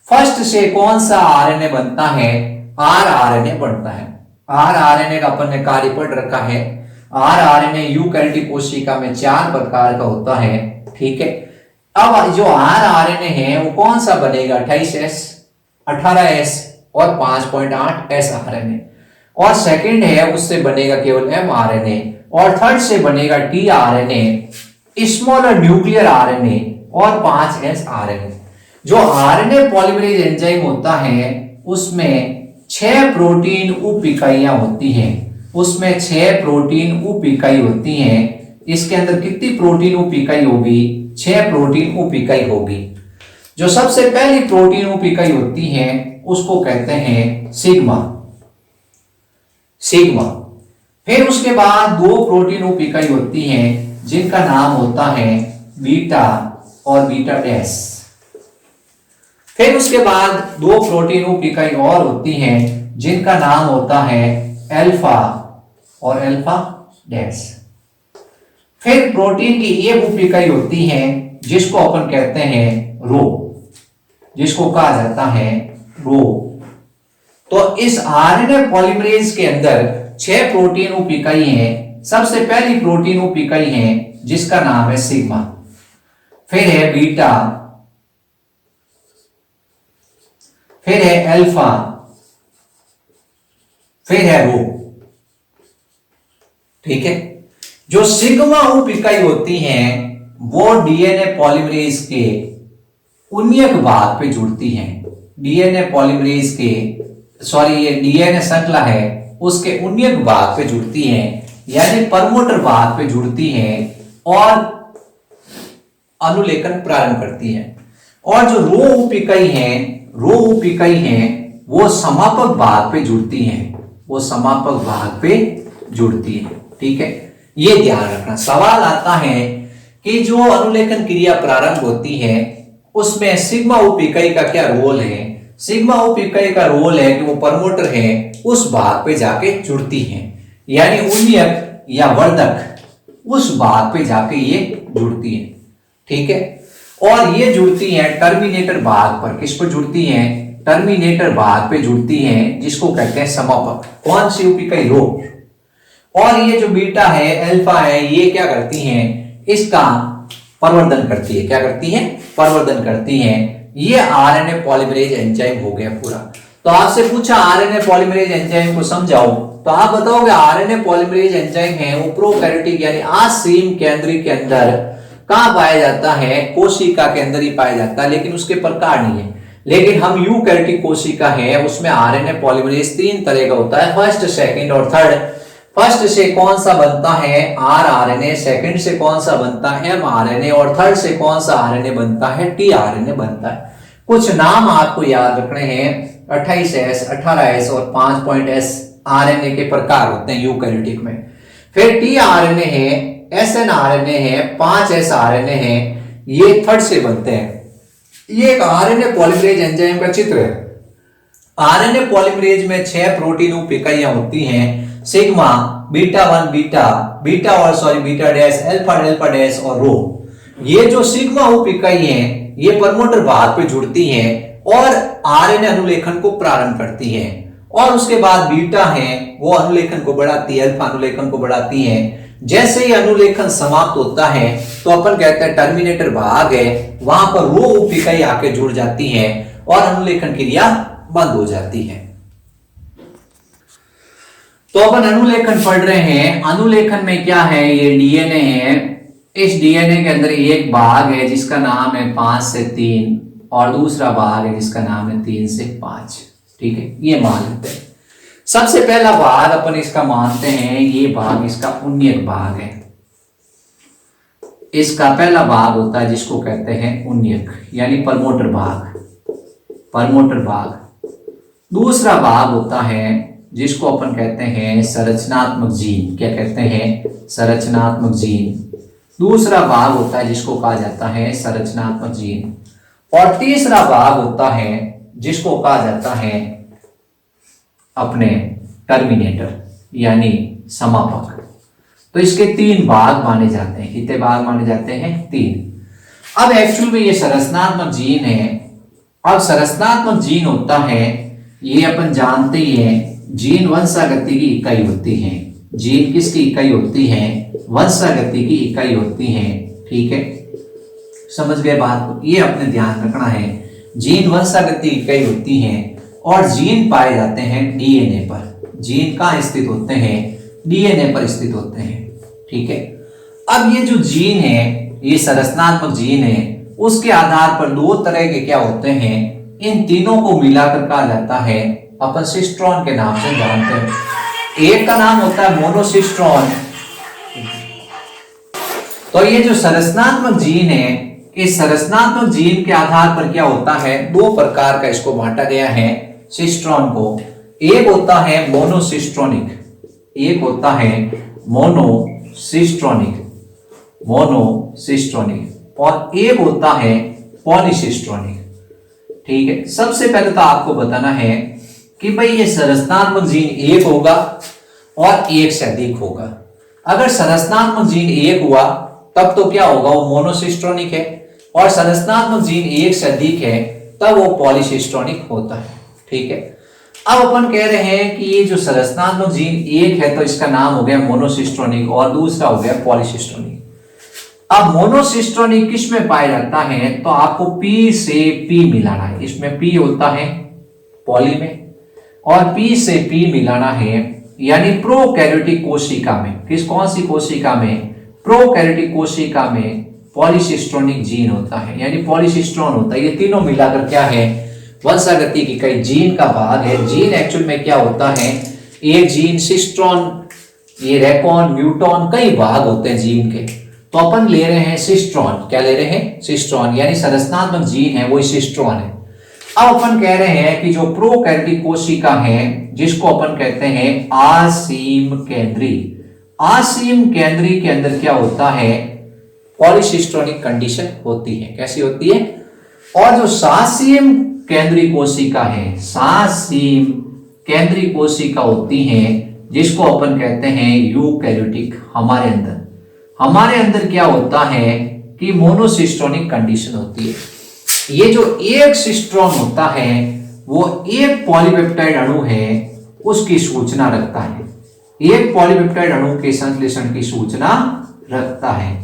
फर्स्ट से कौन सा आरएनए बनता है? आरआरएनए बनता है। आरआरएनए का अपन ने कार्य पढ़ रखा है। आरआरएनए यूकैरियोटिक कोशिका में 4 प्रकार का होता है, ठीक है। अब जो आरआरएनए है वो कौन सा बनेगा? 28S, 18S और 5.8S आरएनए। और सेकंड है उससे बनेगा केवल एमआरएनए और थर्ड से बनेगा टीआरएनए, स्मॉलर न्यूक्लियर आरएनए और 5S आरएनए। जो आरएनए पॉलीमरेज एंजाइम होता है उसमें 6 प्रोटीन उप इकाइयां होती हैं, उसमें 6 प्रोटीन उप इकाई होती हैं। इसके अंदर कितनी प्रोटीन उप इकाई होगी? 6 प्रोटीन उप इकाई होगी। जो सबसे पहली प्रोटीन उप इकाई होती है उसको कहते हैं सिग्मा। फिर उसके बाद 2 प्रोटीन उप इकाई होती हैं जिनका नाम होता है बीटा और बीटा डैश। फिर उसके बाद 2 प्रोटीन उप इकाई और होती हैं जिनका नाम होता है अल्फा और अल्फा डैश। फिर प्रोटीन की एक उप इकाई होती है जिसको अपन कहते हैं रो, जिसको कहा जाता है रो। तो इस आरएनए पॉलीमरेज के अंदर 6 प्रोटीन उप इकाई हैं। सबसे पहली प्रोटीन उप इकाई है जिसका नाम है सिग्मा, फिर है बीटा, फिर है अल्फा, फिर है रो, ठीक है। जो सिग्मा उप इकाई होती हैं वो डीएनए पॉलीमरेज के उन्नयक भाग पे जुड़ती हैं। डीएनए पॉलीमरेज के ये डीएनए श्रृंखला है उसके उन्नयक भाग पे जुड़ती हैं, यानी प्रमोटर भाग पे जुड़ती हैं और अनुलेखन प्रारंभ करती हैं। और जो रो उप इकाई हैं वो समापक भाग पे जुड़ती हैं, ठीक है। ये ध्यान रखना। सवाल आता है कि जो अनुलेखन क्रिया प्रारंभ होती है उसमें सिग्मा उप इकाई का क्या रोल है। सिग्मा उप इकाई का रोल है कि वो प्रमोटर है उस भाग पे जाके जुड़ती है, यानी उन्नयक या वर्धक उस भाग पे जाके ये जुड़ती है, ठीक है। और ये जुड़ती है टर्मिनेटर भाग पर। किस पर जुड़ती है? टर्मिनेटर भाग पे जुड़ती है, जिसको कहते हैं समापक। कौन सी उप इकाई? रो। और ये जो बीटा है, अल्फा है, ये क्या करती हैं? इसका प्रवर्धन करती है। क्या करती है? प्रवर्धन करती है। ये आरएनए पॉलीमरेज एंजाइम हो गया पूरा। तो आपसे पूछा आरएनए पॉलीमरेज एंजाइम को समझाओ, तो आप बताओगे आरएनए पॉलीमरेज एंजाइम है वो प्रोकैरियोटिक यानी आसीम केंद्री के अंदर कहां पाया जाता है? कोशिका के अंदर ही पाया जाता है, लेकिन उसके प्रकार नहीं है। लेकिन हम यूकैरियोटिक कोशिका है उसमें आरएनए पॉलीमरेज 3 तरह का होता है, फर्स्ट, सेकंड और थर्ड। फर्स्ट से कौन सा बनता है? Are RNA. सेकंड से कौन सा बनता है? M RNA. और थर्ड से कौन सा आरएनए बनता है? टी आरएनए बनता है। कुछ नाम आपको याद रखने हैं, 28S, 18S और 5S आरएनए के प्रकार होते हैं यूकैरियोटिक में। फिर टी आरएनए है, एसएन आरएनए है, 5S आरएनए है, ये थर्ड से बनते हैं। ये एक आरएनए पॉलीमरेज एंजाइम का चित्र है। आरएनए पॉलीमरेज में 6 प्रोटीन उप इकाइयां होती हैं, सिग्मा, बीटा 1 बीटा, बीटा और sorry beta dash, alpha alpha dash और रो। ये जो सिग्मा उप इकाई है ये प्रमोटर भाग पे जुड़ती है और आरएनए अनुलेखन को प्रारंभ करती है। और उसके बाद बीटा है वो अनुलेखन को बढ़ाती है, अल्फा अनुलेखन को बढ़ाती है। जैसे ही अनुलेखन समाप्त होता है तो अपन कहते हैं टर्मिनेटर भाग है, वहां पर रो उप इकाई आके जुड़ जाती है और अनुलेखन क्रिया बंद हो जाती है। तो अपन अनुलेखन पढ़ रहे हैं। अनुलेखन में क्या है? ये डीएनए है। इस डीएनए के अंदर एक भाग है जिसका नाम है 5 से 3 और दूसरा भाग है जिसका नाम है 3 से 5, ठीक है। ये मान लेते हैं। सबसे पहला भाग अपन इसका मानते हैं, ये भाग इसका उन्नयक भाग है। इसका पहला भाग होता है जिसको कहते हैं उन्नयक यानी प्रमोटर भाग, प्रमोटर भाग। दूसरा भाग होता है जिसको अपन कहते हैं संरचनात्मक जीन। क्या कहते हैं? संरचनात्मक जीन। दूसरा भाग होता है जिसको कहा जाता है संरचनात्मक जीन। और तीसरा भाग होता है जिसको कहा जाता है अपने टर्मिनेटर यानी समापक। तो इसके 3 भाग माने जाते हैं। कितने भाग माने जाते हैं? 3। अब एक्चुअल में ये संरचनात्मक जीन है। अब संरचनात्मक जीन होता है, ये अपन जानते ही हैं, जीन वंशागति की इकाई होती है। जीन किसकी इकाई होती है? वंशागति की इकाई होती है, ठीक है। समझ गए बात को? ये अपने ध्यान रखना है। जीन वंशागति की इकाई होती है और जीन पाए जाते हैं डीएनए पर। जीन कहाँ स्थित होते हैं? डीएनए पर स्थित होते हैं, ठीक है। अब ये जो जीन है, ये संरचनात्मक जीन है, उसके आधार पर 2 तरह के क्या होते हैं, इन तीनों को मिलाकर कहा जाता है, अपन सिस्ट्रॉन के नाम से जानते हैं। एक का नाम होता है मोनोसिस्ट्रॉन। तो ये जो संरचनात्मक जीन है, इस संरचनात्मक जीन के आधार पर क्या होता है, 2 प्रकार का इसको बांटा गया है सिस्ट्रॉन को। एक होता है मोनोसिस्ट्रोनिक, एक होता है मोनोसिस्ट्रोनिक, मोनोसिस्ट्रोनिक, और एक होता है पॉलीसिस्ट्रोनिक, ठीक है। सबसे पहले तो आपको बताना है कि भाई ये संरचनात्मक जीन एक होगा और एक से अधिक होगा। अगर संरचनात्मक जीन एक हुआ तब तो क्या होगा, वो मोनोसिस्ट्रोनिक है, और संरचनात्मक जीन एक से अधिक है तब वो पॉलीसिस्ट्रोनिक होता है, ठीक है। अब अपन कह रहे हैं कि ये जो संरचनात्मक जीन एक है तो इसका नाम हो गया मोनोसिस्ट्रोनिक और दूसरा हो गया पॉलीसिस्ट्रोनिक। अब मोनोसिस्ट्रोनिक किस में पाया जाता है, तो आपको P से P मिलाना है। इसमें P होता है पॉली में और P से P मिलाना है, यानी प्रोकैरियोटिक कोशिका में। कौन सी कोशिका में? प्रोकैरियोटिक कोशिका में पॉलीसिस्ट्रोनिक जीन होता है, यानी पॉलीसिस्ट्रोन होता है। ये तीनों मिलाकर क्या है, वंशागति की कई जीन का भाग है। जीन एक्चुअल में क्या होता है, एक जीन सिस्ट्रॉन, ये रेकॉन, म्यूटॉन, कई भाग होते हैं जीन के। तो अपन ले रहे हैं सिस्ट्रॉन। क्या ले रहे हैं? सिस्ट्रॉन, यानी संरचनात्मक जीन है वो सिस्ट्रॉन है। अब अपन कह रहे हैं कि जो प्रोकैरियोटिक कोशिका है, जिसको अपन कहते हैं आसीम केंद्री, असीम केंद्री के अंदर क्या होता है, पॉलीसिस्टोनिक कंडीशन होती है। कैसी होती है? और जो सासीम केंद्रीय कोशिका है, सासीम केंद्रीय कोशिका होती है, जिसको अपन कहते हैं यूकैरियोटिक। हमारे अंदर क्या होता है कि मोनोसिस्टोनिक कंडीशन होती है। ये जो एक सिस्ट्रॉन होता है वो एक पॉलीपेप्टाइड अणु है उसकी सूचना रखता है, एक पॉलीपेप्टाइड अणु के संश्लेषण की सूचना रखता है।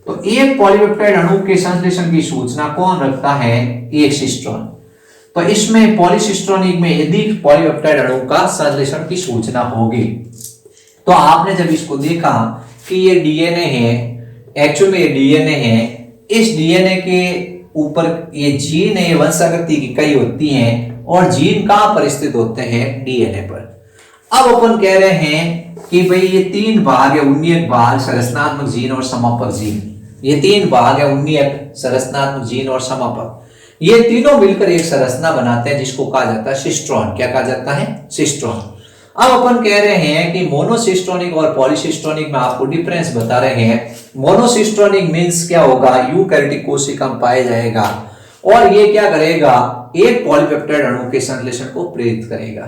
तो एक पॉलीपेप्टाइड अणु के संश्लेषण की सूचना कौन रखता है? एक सिस्ट्रॉन। तो इसमें पॉलीसिस्ट्रोनिक में यदि पॉलीपेप्टाइड अणु का संश्लेषण की सूचना होगी, तो आपने जब इसको देखा कि ये डीएनए है, एक्चुअल में ये डीएनए है, इस डीएनए के ऊपर ये जीन है, वंशागति की कई होती हैं और जीन कहां पर स्थित होते हैं? डीएनए पर। अब अपन कह रहे हैं कि भाई ये तीन भाग है, उन्नयक भाग, संरचनात्मक जीन और समापक जीन। ये तीन भाग है, उन्नयक, संरचनात्मक जीन और समापक। ये तीनों मिलकर एक संरचना बनाते हैं जिसको कहा जाता है सिस्ट्रॉन। क्या कहा जाता है? सिस्ट्रॉन। अब अपन कह रहे हैं कि मोनोसिस्टोनिक और पॉलीसिस्टोनिक में आपको डिफरेंस बता रहे हैं। मोनोसिस्टोनिक मींस क्या होगा? यूकैरियोटिक कोशिका में पाया जाएगा और ये क्या करेगा? एक पॉलीपेप्टाइड अणु के संश्लेषण को प्रेरित करेगा।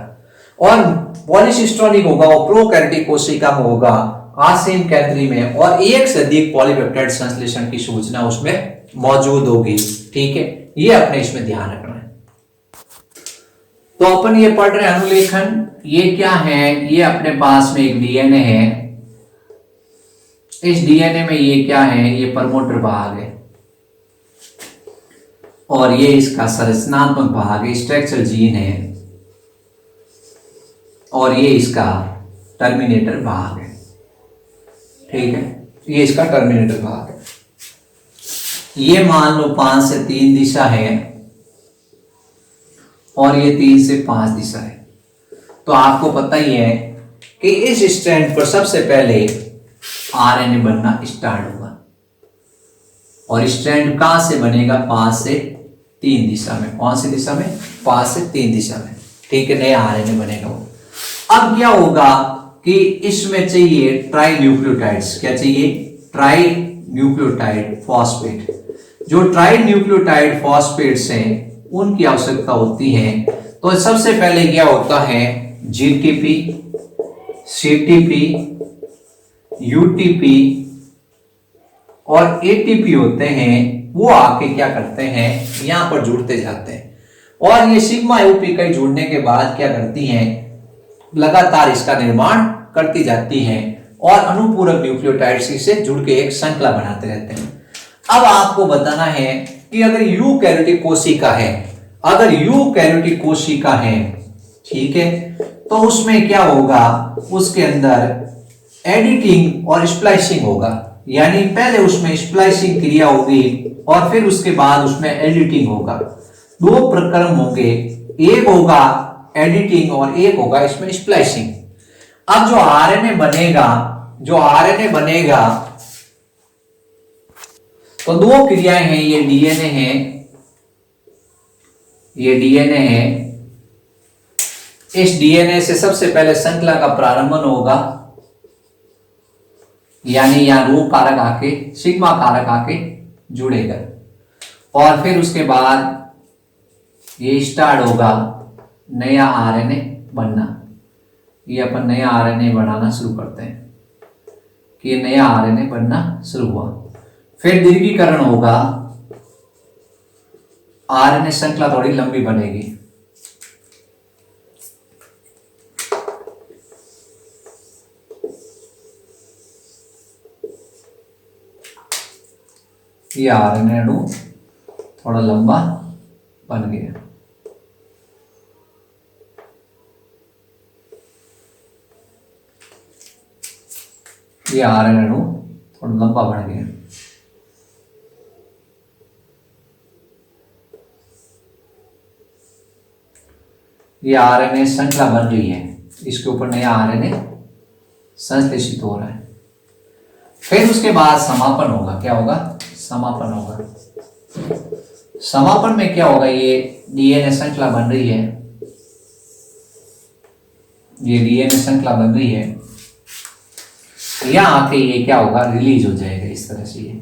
और पॉलीसिस्टोनिक होगा वो प्रोकैरियोटिक कोशिका में होगा, आसीम केंद्री में, और एक से अधिक पॉलीपेप्टाइड संश्लेषण की सूचना उसमें मौजूद होगी। ठीक है, ये अपने इसमें ध्यान रखना है। तो अपन ये पढ़ रहे हैं अनुलेखन। ये क्या है? ये अपने पास में एक डीएनए है। इस डीएनए में ये क्या है? ये प्रमोटर भाग है और ये इसका संरचनात्मक भाग है, स्ट्रक्चर जीन है, और ये इसका टर्मिनेटर भाग है। ठीक है, ये इसका टर्मिनेटर भाग है। ये मान लो 5 से 3 दिशा है और ये 3 से 5 दिशा है। तो आपको पता ही है कि इस स्ट्रैंड पर सबसे पहले आरएनए बनना स्टार्ट होगा और स्ट्रैंड कहां से बनेगा? 5 से 3 दिशा में। कौन सी दिशा में? 5 से 3 दिशा में। ठीक है, नया आरएनए बनेगा वो। अब क्या होगा कि इसमें चाहिए ट्राई न्यूक्लियोटाइड्स। क्या चाहिए? Tri nucleotide phosphate. जो ट्राई न्यूक्लियोटाइड फॉस्फेट्स हैं उनकी आवश्यकता होती है। तो सबसे पहले क्या होता है? जीटीपी, सीटीपी, यूटीपी और एटीपी होते हैं, वो आके क्या करते हैं? यहां पर जुड़ते जाते हैं और ये सिग्मा यूपी कई जुड़ने के बाद क्या करती हैं? लगातार इसका निर्माण करती जाती हैं और अनुपूरक न्यूक्लियोटाइड्स से जुड़ के एक श्रृंखला बनाते रहते हैं। अब आपको बताना है कि अगर यूकैरियोटिक कोशिका है, अगर यूकैरियोटिक कोशिका है, ठीक है, तो उसमें क्या होगा? उसके अंदर एडिटिंग और स्प्लाइसिंग होगा। यानी पहले उसमें स्प्लाइसिंग क्रिया होगी और फिर उसके बाद उसमें एडिटिंग होगा। दो प्रक्रम होंगे, एक होगा एडिटिंग और एक होगा इसमें स्प्लाइसिंग। अब जो आरएनए बनेगा तो दो क्रियाएं हैं। ये डीएनए है। इस डीएनए से सबसे पहले श्रृंखला का प्रारंभन होगा, यानी यहां रो कारक आके, सिग्मा कारक आके जुड़ेगा और फिर उसके बाद ये स्टार्ट होगा नया आरएनए बनना। ये अपन नया आरएनए बनाना शुरू करते हैं कि ये नया आरएनए बनना शुरू हुआ। फिर दीर्घीकरण होगा, आरएनए श्रृंखला थोड़ी लंबी बनेगी। ये आरएनए अणु थोड़ा लंबा बन गया। ये आरएनए अणु थोड़ा लंबा बढ़ गया। ये आरएनए श्रृंखला बन रही है, इसके ऊपर नया आरएनए संश्लेषित हो रहा है। फिर उसके बाद समापन होगा। क्या होगा? समापन होगा। समापन में क्या होगा? ये डीएनए श्रृंखला बन रही है, ये डीएनए श्रृंखला बन रही है यहाँ आके ये क्या होगा, रिलीज हो जाएगा इस तरह से। ये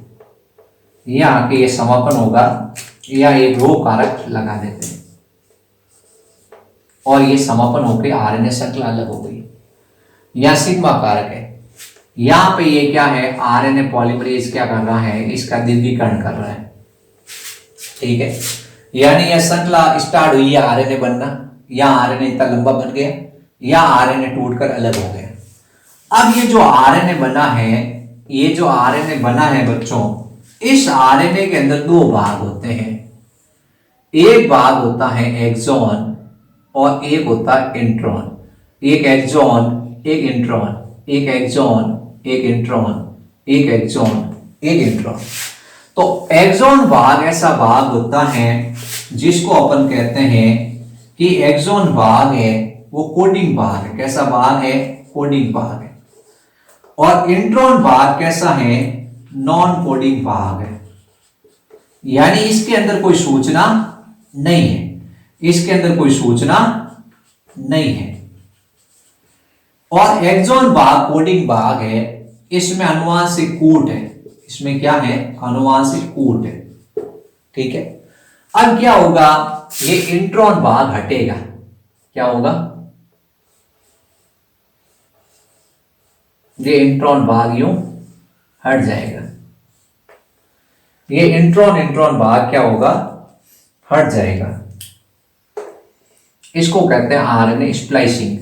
यहाँ आके ये समापन होगा, या एक रो कारक लगा देते हैं और ये समापन होकर आरएनए श्रृंखला अलग हो गई। यह सिग्मा कारक है। यहां पे ये क्या है, आरएनए पॉलीमरेज क्या कर रहा है, इसका दीर्घीकरण कर रहा है। ठीक है, यानी यह श्रृंखला स्टार्ट हुई है आरएनए बनना, या आरएनए इतना लंबा बन गया, या आरएनए टूटकर अलग हो गया। अब ये जो आरएनए बना है, ये जो आरएनए बना है बच्चों, इस आरएनए के अंदर दो भाग होते हैं। एक भाग होता है एक्सॉन और एक होता है इंट्रॉन। एक एक्सॉन एक इंट्रॉन, एक एक्सॉन एक इंट्रॉन, एक एक्सॉन एक इंट्रॉन। तो एक्सॉन भाग ऐसा भाग होता है जिसको अपन कहते हैं कि एक्सॉन भाग है वो कोडिंग भाग है। कैसा भाग है, कोडिंग भाग है। और इंट्रॉन भाग कैसा है, नॉन कोडिंग भाग है। यानी इसके अंदर कोई सूचना नहीं है, इसके अंदर कोई सूचना नहीं है। और एक्सॉन भाग कोडिंग भाग है, इसमें अनुवांशिक कूट है। इसमें क्या है, अनुवांशिक कूट है। ठीक है, अब क्या होगा, ये इंट्रॉन भाग हटेगा। क्या होगा, ये इंट्रॉन भाग यूं हट जाएगा। ये इंट्रॉन भाग क्या होगा, हट जाएगा। इसको कहते हैं आरएनए स्प्लाइसिंग।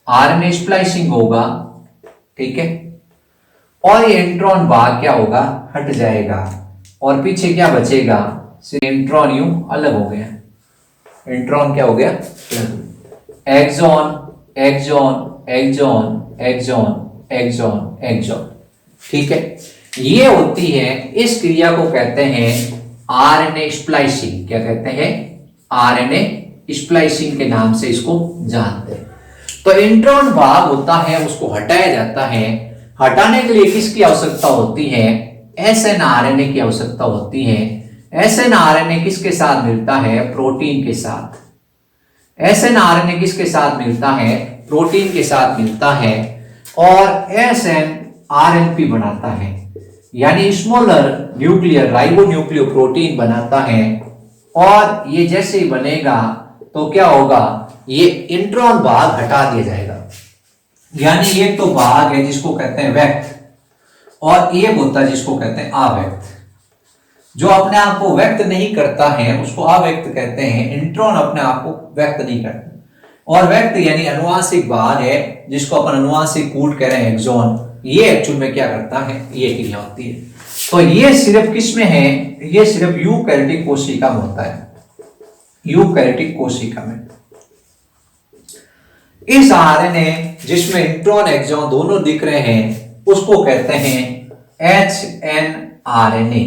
आरएनए स्प्लाइसिंग होगा। ठीक है, और ये इंट्रॉन भाग क्या होगा, हट जाएगा और पीछे क्या बचेगा, इंट्रॉन यूं अलग हो गया। इंट्रॉन क्या हो गया, exon exon exon exon exon exon. ठीक है, ये होती है, इस क्रिया को कहते हैं आरएनए स्प्लाइसिंग। क्या कहते हैं, आरएनए स्प्लाइसिंग के नाम से इसको जानते हैं। तो इंट्रॉन भाग होता है, उसको हटाया जाता है। हटाने के लिए किसकी आवश्यकता होती है, एसएनआरएनए की आवश्यकता होती है। एसएनआरएनए किसके साथ मिलता है, प्रोटीन के साथ। एसएनआरएनए किसके साथ मिलता है, प्रोटीन के साथ मिलता है और एसएनआरएनपी बनाता है, यानी स्मॉलर न्यूक्लियर राइबोन्यूक्लियो प्रोटीन बनाता है। और ये जैसे ही बनेगा तो क्या होगा, ये इंट्रॉन भाग हटा दिया जाएगा। यानी ये तो भाग है जिसको कहते हैं व्यक्त, और एक होता है जिसको कहते हैं अव्यक्त। जो अपने आप को व्यक्त नहीं करता है उसको अव्यक्त कहते हैं। इंट्रॉन अपने आप को व्यक्त नहीं करता। और व्यक्त यानी अनुवांशिक भाग है जिसको अपन अनुवांशिक कूट कह रहे हैं, एक्सॉन। ये एक्चुअल में क्या करता है, ये क्रिया होती है। तो ये सिर्फ किस में है, ये सिर्फ यूकैरियोटिक कोशिका में होता है। यूकैरियोटिक कोशिका में इस आरएनए जिसमें इंट्रॉन एक्सॉन दोनों दिख रहे हैं उसको कहते हैं एचएनआरएनए,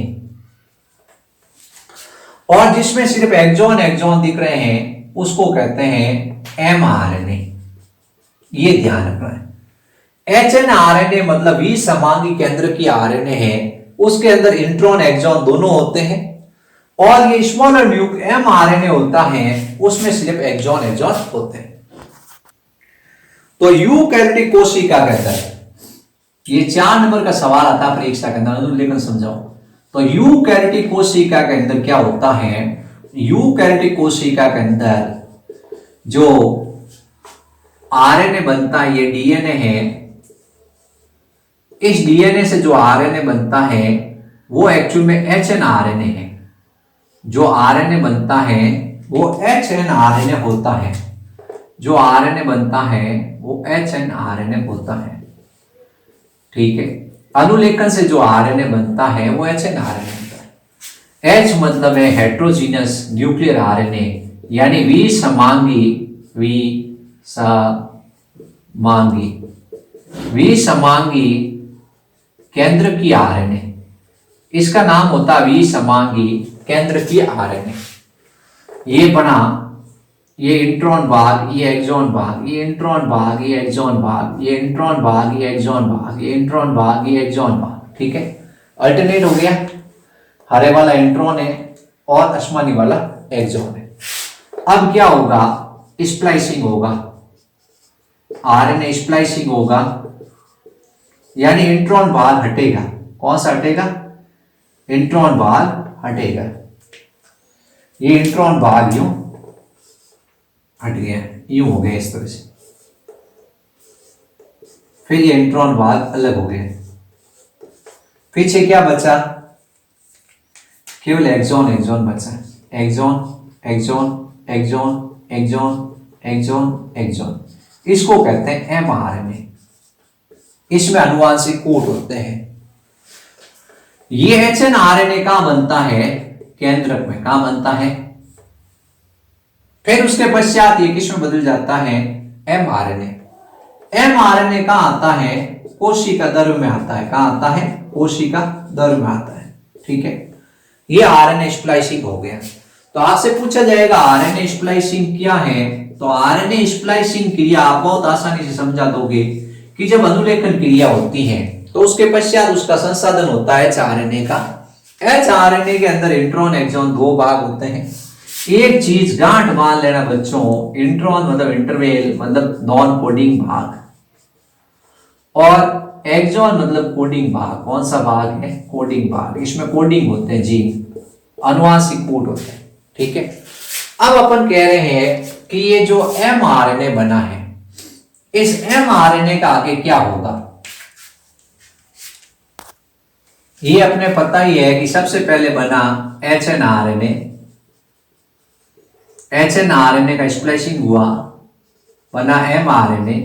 और जिसमें सिर्फ एक्सॉन एक्सॉन दिख रहे हैं उसको कहते हैं एमआरएनए। ये ध्यान रखना है। एचएनआरएनए मतलब विसमांगी केंद्र की आरएनए है, उसके अंदर इंट्रॉन एक्सॉन दोनों होते हैं। और ये स्मॉलर एमआरएनए होता है, उसमें सिर्फ एक्सॉन एक्सॉन होते हैं। तो यूकैरियोटिक कोशिका के अंदर, ये 4 नंबर का सवाल आता है परीक्षा के अंदर, लेकिन समझाओ। तो यूकैरियोटिक कोशिका के अंदर क्या होता है, यूकैरियोटिक कोशिका के अंदर जो आरएनए बनता है, ये डीएनए है। इस डीएनए से जो आरएनए बनता है वो एक्चुअल में एचएनआरएनए है। जो आरएनए बनता है वो एचएनआरएनए होता है। जो आरएनए बनता है वो एचएनआरएनए होता है। ठीक है, अनुलेखन से जो आरएनए बनता है वो एचएनआरएनए होता है। एच मतलब है हेट्रोजीनस न्यूक्लियर आरएनए, यानी विसमांगी केंद्र की आरएनए। इसका नाम होता है विसमांगी केंद्र की आरएनए। ये बना, ये इंट्रॉन भाग, ये एक्सॉन भाग, ये इंट्रॉन भाग, ये एक्सॉन भाग, ये इंट्रॉन भाग, ये एक्सॉन भाग, ये इंट्रॉन भाग, ये एक्सॉन भाग। ठीक है, अल्टरनेट हो गया। हरे वाला इंट्रॉन है और आसमानी वाला एक्सॉन है। अब क्या होगा, स्प्लाइसिंग होगा, आरएनए स्प्लाइसिंग होगा। यानी इंट्रॉन भाग हटेगा। कौन सा हटेगा? इंट्रॉन भाग हटेगा। ये इंट्रॉन भाग यूं हट गया, यूं हो गया इस तरह से। फिर ये इंट्रॉन भाग अलग हो गया। पीछे क्या बचा? केवल एक्सॉन एक्सॉन बचा। Exon exon exon exon exon exon, इसको कहते हैं mRNA। इसमें अनुवांशिक कोड होते हैं। ये hnRNA कहां बनता है? केंद्रक में। कहां बनता है? फिर उसके पश्चात ये किस में बदल जाता है? mRNA। mRNA कहां आता है? कोशिका द्रव्य में आता है। कहां आता है? कोशिका द्रव्य में आता है। ठीक है, ये आरएनए स्प्लाइसिंग हो गया। तो आपसे पूछा जाएगा आरएनए स्प्लाइसिंग क्या है? तो आरएनए स्प्लाइसिंग क्रिया आप बहुत आसानी से समझा दोगे कि जब अनुलेखन क्रिया होती है तो उसके पश्चात उसका संसाधन होता है एचआरएनए का। एचआरएनए के अंदर इंट्रॉन एक्सॉन दो भाग होते हैं। एक चीज गांठ बांध लेना बच्चों, इंट्रॉन मतलब इंटरवेल मतलब नॉन कोडिंग भाग, और एक्सॉन मतलब कोडिंग भाग। कौन सा भाग है? कोडिंग भाग। इसमें कोडिंग होते हैं, जीन, अनुवांशिक कोड होते हैं। ठीक है, अब अपन कह रहे हैं कि ये जो mRNA बना है, इस mRNA का आगे क्या होगा? ये अपने पता ही है कि सबसे पहले बना hnRNA। hnRNA का स्प्लाइसिंग हुआ, बना mRNA।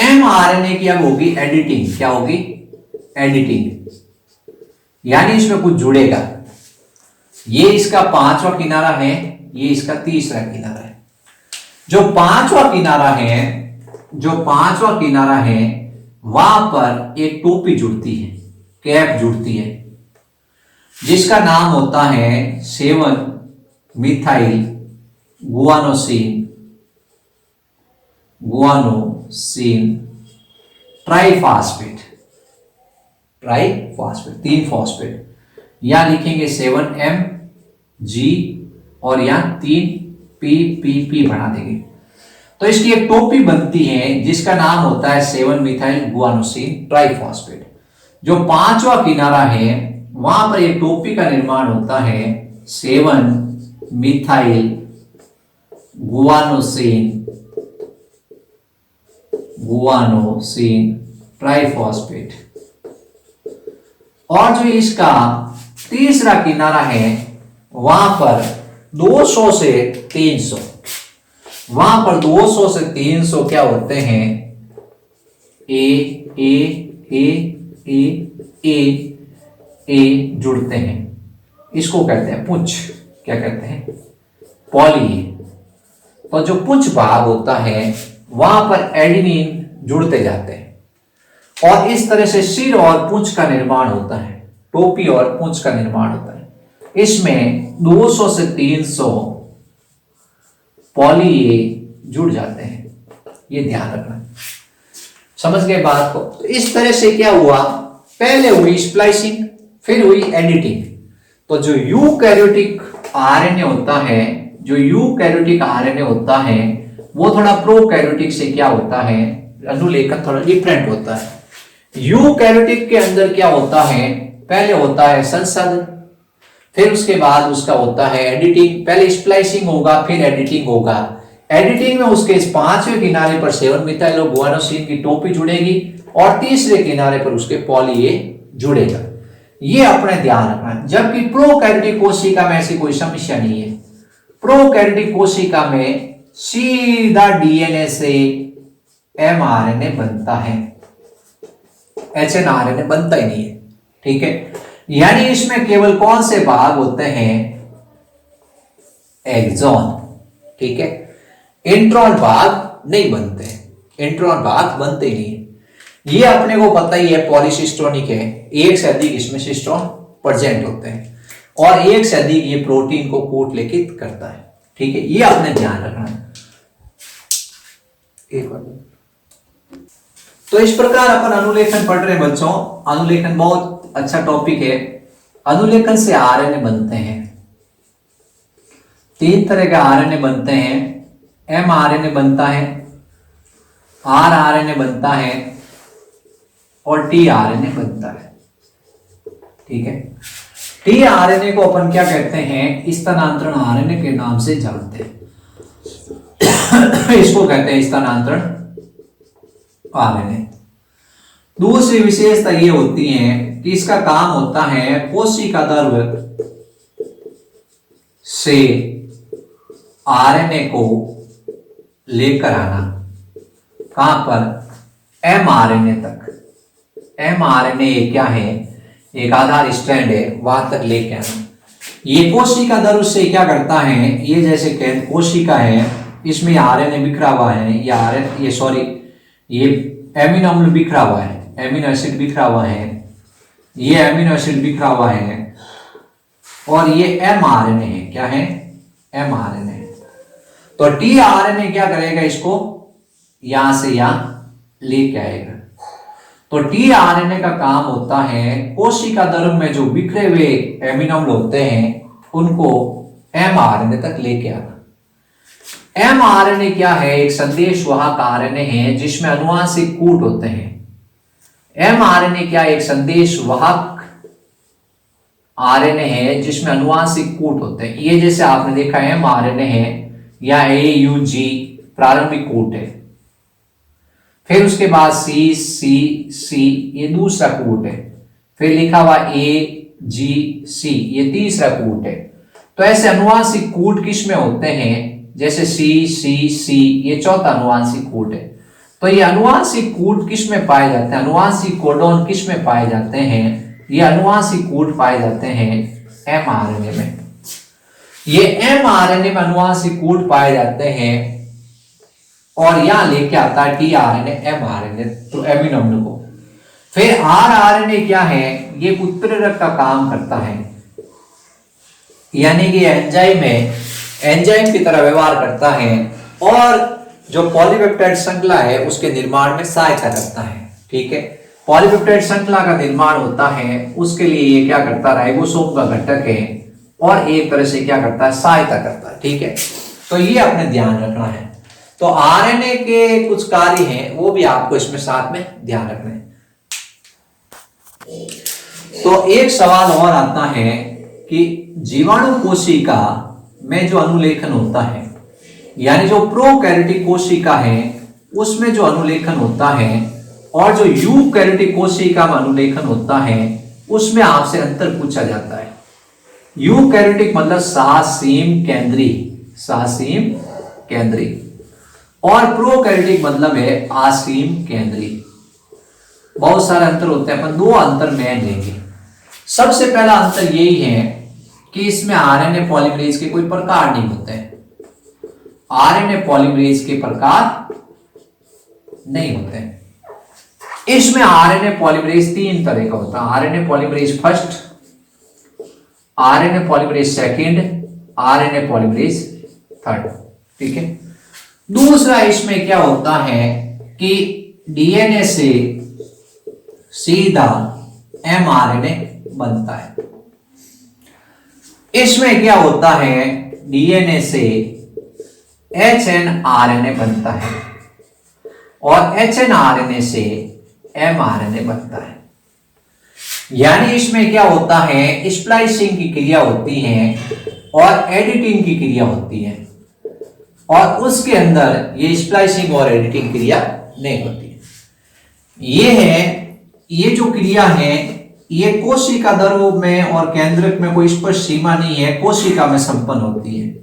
mRNA की अब होगी एडिटिंग। क्या होगी? एडिटिंग, यानी इसमें कुछ जुड़ेगा। ये इसका 5वां किनारा है, ये इसका 3रा किनारा है। जो 5वां किनारा है, जो 5वां किनारा है, वहां पर एक टोपी जुड़ती है, कैप जुड़ती है, जिसका नाम होता है 7 methyl guanosine, guanosine triphosphate. Triphosphate 3 phosphate. यहां लिखेंगे 7Mg और यहां 3PPP बना देंगे। तो इसकी एक टोपी बनती है जिसका नाम होता है 7 मिथाइल गुआनोसिन ट्राइफॉस्फेट। जो 5वां किनारा है वहां पर एक टोपी का निर्माण होता है 7 मिथाइल गुआनोसिन ट्राइफॉस्फेट। और जो इसका 3रा किनारा है वहां पर 200 से 300, वहां पर 200 से 300 क्या होते हैं? ए ए ए ए ए ए जुड़ते हैं। इसको कहते हैं पुंछ। क्या कहते हैं? पॉली। तो जो पुंछ भाग होता है वहां पर एडेनिन जुड़ते जाते हैं और इस तरह से सिर और पूंछ का निर्माण होता है, टोपी और पूंछ का निर्माण होता है। इसमें 200 से 300 पॉली ए जुड़ जाते हैं। ये ध्यान रखना। समझ गए बात को? तो इस तरह से क्या हुआ? पहले हुई स्प्लाइसिंग, फिर हुई एडिटिंग। तो जो यूकैरियोटिक आरएनए होता है, जो यूकैरियोटिक आरएनए होता है वो थोड़ा प्रोकैरियोटिक से क्या होता है? अनुलेखन थोड़ा डिफरेंट होता है। यूकैरियोटिक के अंदर क्या होता है? पहले होता है संसाधन, फिर उसके बाद उसका होता है एडिटिंग। पहले स्प्लाइसिंग होगा, फिर एडिटिंग होगा। एडिटिंग में उसके इस 5वें किनारे पर 7 मिथाइल गुआनोसिन की टोपी जुड़ेगी और 3रे किनारे पर उसके पॉली ए जुड़ेगा। ये अपने ध्यान रखना है। जबकि प्रोकैरियोटिक कोशिका में ऐसी कोई समस्या नहीं है। प्रोकैरियोटिक कोशिका में सीधा डीएनए से mRNA बनता है, hnRNA बनता ही नहीं है। ठीक है, यानी इसमें केवल कौन से भाग होते हैं? एक्सॉन। ठीक है, इंट्रॉन भाग नहीं बनते, इंट्रॉन भाग बनते ही नहीं। ये अपने को पता ही है पॉलीसिस्टोनिक है, एक से अधिक इसमें सिस्टोन प्रेजेंट होते हैं और एक से अधिक ये प्रोटीन को कोट लिखित करता है। ठीक है, ये आपने ध्यान रखना है। एक बार तो इस प्रकार अपन अनुलेखन पढ़ रहे हैं बच्चों। अनुलेखन बहुत अच्छा टॉपिक है। अनुलेखन से आरएनए बनते हैं। 3 तरह के आरएनए बनते हैं। mRNA बनता है, rRNA बनता है और टीआरएनए बनता है। ठीक है, टीआरएनए को अपन क्या कहते हैं, स्थानांतरण आरएनए के नाम से जानते हैं। इसको कहते हैं स्थानांतरण आरएनए। दूसरी विशेषता ये होती है कि इसका काम होता है कोशिका द्रव्य से आरएनए को लेकर आना, कहां पर, एमआरएनए तक। एमआरएनए क्या है, एक आधार स्ट्रैंड है, वहां तक लेके आना। ये कोशिका द्रव्य से क्या करता है, ये जैसे कोशिका है, इसमें आरएनए बिखरा हुआ है, ये एमिनो अम्ल बिखरा हुआ है, एमिनो एसिड बिखरा हुआ है, ये एमिनो एसिड बिखरा हुआ है, और ये एमआरएनए है। क्या है, एमआरएनए। तो टीआरएनए क्या करेगा, इसको यहां से यहां लेके आएगा। तो टीआरएनए का काम होता है कोशिका द्रव्य में जो बिखरे हुए एमिनो अम्ल होते हैं उनको एमआरएनए तक लेके आना। एमआरएनए क्या है, एक संदेश वाहक आरएनए है जिसमें अनुवांशिक कूट होते हैं। एमआरएनए क्या, एक संदेश वाहक आरएनए है जिसमें अनुवांशिक कूट होते हैं। ये जैसे आपने देखा एमआरएनए है या AUG प्रारंभिक कूट है, फिर उसके बाद CC ये दूसरा कूट है, फिर लिखा हुआ AGC ये तीसरा कूट है। तो ऐसे अनुवांशिक कूट किस में होते हैं, जैसे CC ये चौथा अनुवांशिक कूट है। तो ये अनुवांशिक कूट किस में पाए जाते हैं, अनुवांशिक कोडोन किस में पाए जाते हैं, ये अनुवांशिक कूट पाए जाते हैं एमआरएनए में। ये एमआरएनए में अनुवांशिक कूट पाए जाते हैं और यहां लेके आता है टीआरएनए एमआरएनए तो एमिनो अम्ल को। फिर आरआरएनए क्या है, ये उत्प्रेरक का काम करता है, यानी कि एंजाइम की तरह व्यवहार करता है और जो पॉलीपेप्टाइड श्रृंखला है उसके निर्माण में सहायता करता है। ठीक है, पॉलीपेप्टाइड श्रृंखला का निर्माण होता है, उसके लिए ये क्या करता है, राइबोसोम का घटक है और एक तरह से क्या करता है, सहायता करता है। ठीक है, तो ये अपने ध्यान रखना है। तो आरएनए के कुछ कार्य हैं वो भी आपको इसमें साथ में ध्यान रखना है। तो एक सवाल और आता है कि जीवाणु कोशिका में जो अनुलेखन होता है, यानी जो प्रोकैरियोटिक कोशिका है उसमें जो अनुलेखन होता है और जो यूकैरियोटिक कोशिका में अनुलेखन होता है उसमें आपसे अंतर पूछा जाता है। यूकैरियोटिक मतलब सहसीम केंद्री और प्रोकैरियोटिक मतलब है आसीम केंद्री। बहुत सारे अंतर होते हैं, अपन दो अंतर मेन लेंगे। सबसे पहला अंतर यही है कि इसमें आरएनए पॉलीमरेज के कोई प्रकार नहीं होते हैं। आरएनए पॉलीमरेज के प्रकार नहीं होते हैं। इसमें आरएनए पॉलीमरेज तीन तरह का होता है, RNA polymerase first, RNA polymerase second, RNA polymerase third. ठीक है, दूसरा इसमें क्या होता है कि डीएनए से सीधा एमआरएनए बनता है। इसमें क्या होता है, डीएनए से एचएनआरएनए बनता है और एचएनआरएनए से एमआरएनए बनता है। यानी इसमें क्या होता है, स्प्लाइसिंग की क्रिया होती है और एडिटिंग की क्रिया होती है और उसके अंदर ये स्प्लाइसिंग और एडिटिंग क्रिया नहीं होती है। ये जो क्रिया है ये कोशिका द्रव्य में और केंद्रक में कोई स्पष्ट सीमा नहीं है, कोशिका में संपन्न होती है।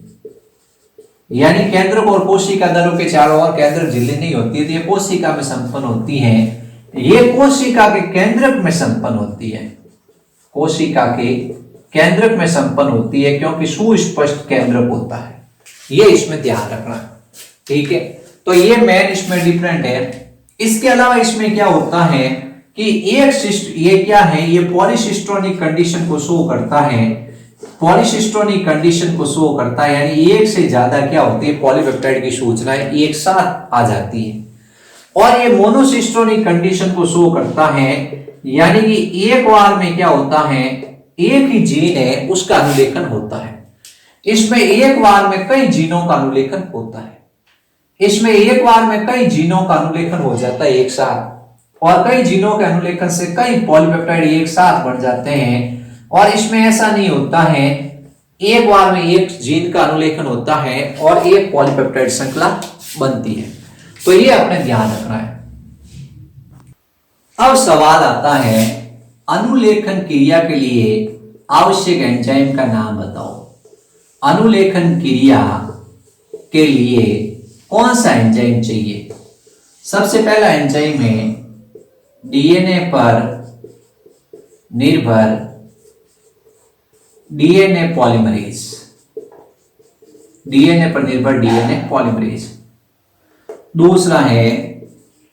यानी केंद्रक और कोशिका द्रव्य के चारों ओर केंद्रक झिल्ली नहीं होती है, तो ये कोशिका में संपन्न होती है। ये कोशिका के केंद्रक में संपन्न होती है, कोशिका के केंद्रक में संपन्न होती है क्योंकि सुस्पष्ट केंद्रक होता है। ये इसमें ध्यान रखना। ठीक है, तो ये मेन इसमें डिफरेंट है। इसके अलावा इसमें क्या होता है कि ये क्या है, ये पॉलीसिस्टोनिक कंडीशन को शो करता है। पॉलीसिस्टोनिक कंडीशन को शो करता है यानी एक से ज्यादा क्या होती है, पॉलीपेप्टाइड की सूचनाएं एक साथ आ जाती है। और ये मोनोसिस्टोनिक कंडीशन को शो करता है यानी कि एक बार में क्या होता है, एक ही जीन है उसका अनुलेखन होता है। इसमें एक बार में कई जीनों का अनुलेखन होता है, इसमें एक बार में कई जीनों का अनुलेखन हो जाता है एक साथ। और कई जीनों के अनुलेखन से कई पॉलीपेप्टाइड एक साथ बन जाते हैं। और इसमें ऐसा नहीं होता है, एक बार में एक जीन का अनुलेखन होता है और एक पॉलीपेप्टाइड श्रृंखला बनती है। तो ये अपने ध्यान रखना है। अब सवाल आता है, अनुलेखन क्रिया के लिए आवश्यक एंजाइम का नाम बताओ। अनुलेखन क्रिया के लिए कौन सा एंजाइम चाहिए? सबसे पहला एंजाइम है डीएनए पर निर्भर डीएनए पॉलीमरेज। डीएनए पर निर्भर डीएनए पॉलीमरेज। दूसरा है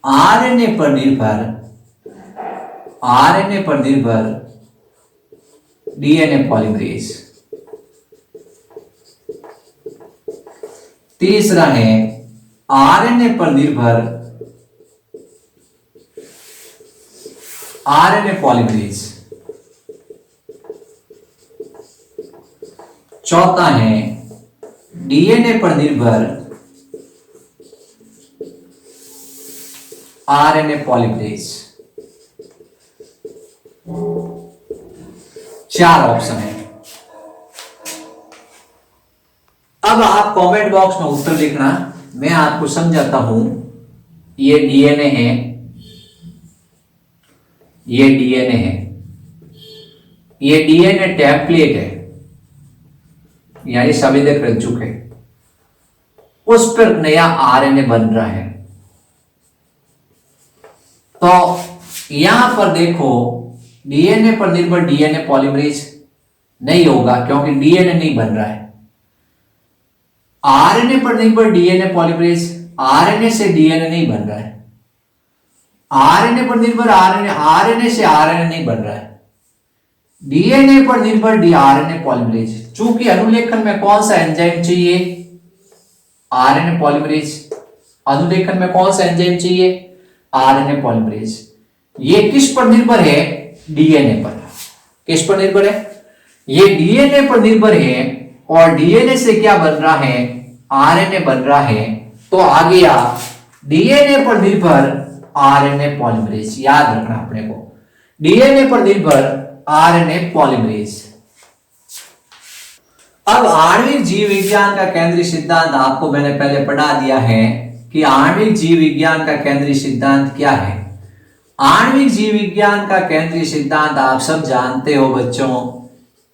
आरएनए पर निर्भर डीएनए पॉलीमरेज। तीसरा है आरएनए पर निर्भर आरएनए पॉलीमरेज। चौथा है डीएनए पर निर्भर आरएनए पॉलीमरेज। 4 ऑप्शन है। अब आप कमेंट बॉक्स में उत्तर लिखना, मैं आपको समझाता हूं। ये डीएनए है, ये डीएनए है, ये डीएनए टेम्पलेट है, यानी संवेदक रज्जुक है, उस पर नया आरएनए बन रहा है। तो यहां पर देखो, डीएनए पर निर्भर डीएनए पॉलीमरेज नहीं होगा क्योंकि डीएनए नहीं बन रहा है। आरएनए पर निर्भर डीएनए पॉलीमरेज, आरएनए से डीएनए नहीं बन रहा है। आरएनए पर निर्भर आरएनए, आरएनए से आरएनए नहीं बन रहा है। डीएनए पर निर्भर आरएनए पॉलीमरेज। चूंकि अनुलेखन में कौन सा एंजाइम चाहिए? RNA polymerase. अनुलेखन में कौन सा एंजाइम चाहिए? RNA polymerase. ये किस पर निर्भर है? डीएनए पर। किस पर निर्भर है? ये डीएनए पर निर्भर है और डीएनए से क्या बन रहा है? आरएनए बन रहा है। तो आ गया डीएनए पर निर्भर आरएनए पॉलीमरेज। याद रखना अपने को, डीएनए पर निर्भर आरएनए पॉलीमरेज। अब आणविक जीव विज्ञान का केंद्रीय सिद्धांत आपको मैंने पहले पढ़ा दिया है कि आणविक जीव विज्ञान का केंद्रीय सिद्धांत क्या है। आणविक जीव विज्ञान का केंद्रीय सिद्धांत आप सब जानते हो बच्चों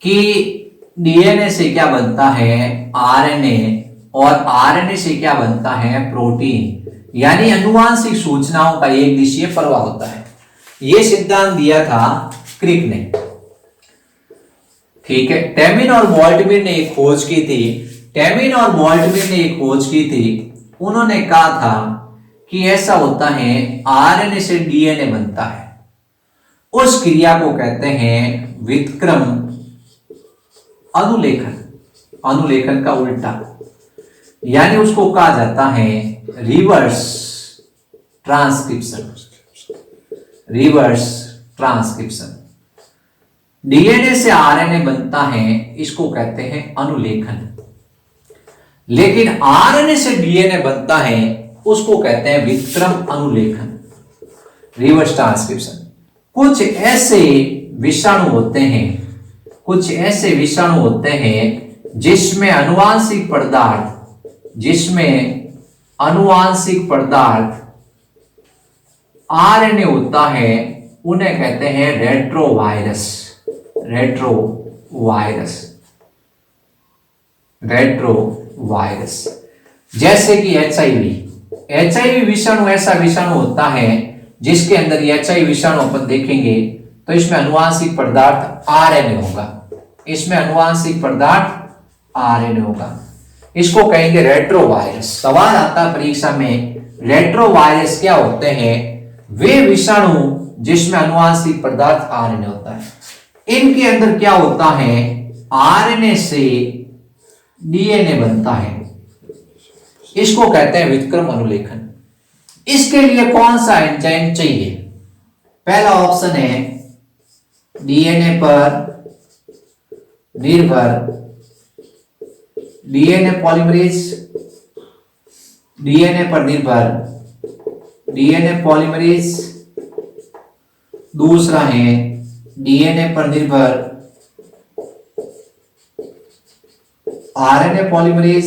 कि डीएनए से क्या बनता है? आरएनए। और आरएनए से क्या बनता है? प्रोटीन। यानी अनुवांशिक सूचनाओं का एक दिशीय प्रवाह होता है। यह सिद्धांत दिया था क्रिक ने। ठीक है, टेमिन और बोल्टमिर ने एक खोज की थी। टेमिन और बोल्टमिर ने एक खोज की थी। उन्होंने कहा था कि ऐसा होता है, आरएनए से डीएनए बनता है। उस क्रिया को कहते हैं व्युत्क्रम अनुलेखन। अनुलेखन का उल्टा, यानी उसको कहा जाता है reverse transcription. Reverse transcription. DNA से आरएनए बनता है, इसको कहते हैं अनुलेखन। लेकिन आरएनए से डीएनए बनता है, उसको कहते हैं व्युत्क्रम अनुलेखन, रिवर्स ट्रांसक्रिप्शन। कुछ ऐसे विषाणु होते हैं, कुछ ऐसे विषाणु होते हैं जिसमें अनुवांशिक पदार्थ आरएनए होता है, उन्हें कहते हैं रेट्रोवायरस। रेट्रोवायरस। जैसे कि एचआईवी विषाणु ऐसा विषाणु होता है जिसके अंदर एचआईवी विषाणु अपन देखेंगे तो इसमें अनुवांशिक पदार्थ आरएनए होगा। इसमें अनुवांशिक पदार्थ आरएनए होगा, इसको कहेंगे रेट्रोवायरस। सवाल आता है परीक्षा में, रेट्रोवायरस क्या होते हैं? वे विषाणु जिसमें अनुवांशिक पदार्थ आरएनए होता है। इनके अंदर क्या होता है? आरएनए से डीएनए बनता है, इसको कहते हैं व्युत्क्रम अनुलेखन। इसके लिए कौन सा एंजाइम चाहिए? पहला ऑप्शन है डीएनए पर निर्भर डीएनए पॉलीमरेज। डीएनए पर निर्भर डीएनए पॉलीमरेज दूसरा है डीएनए पर निर्भर आरएनए पॉलीमरेज,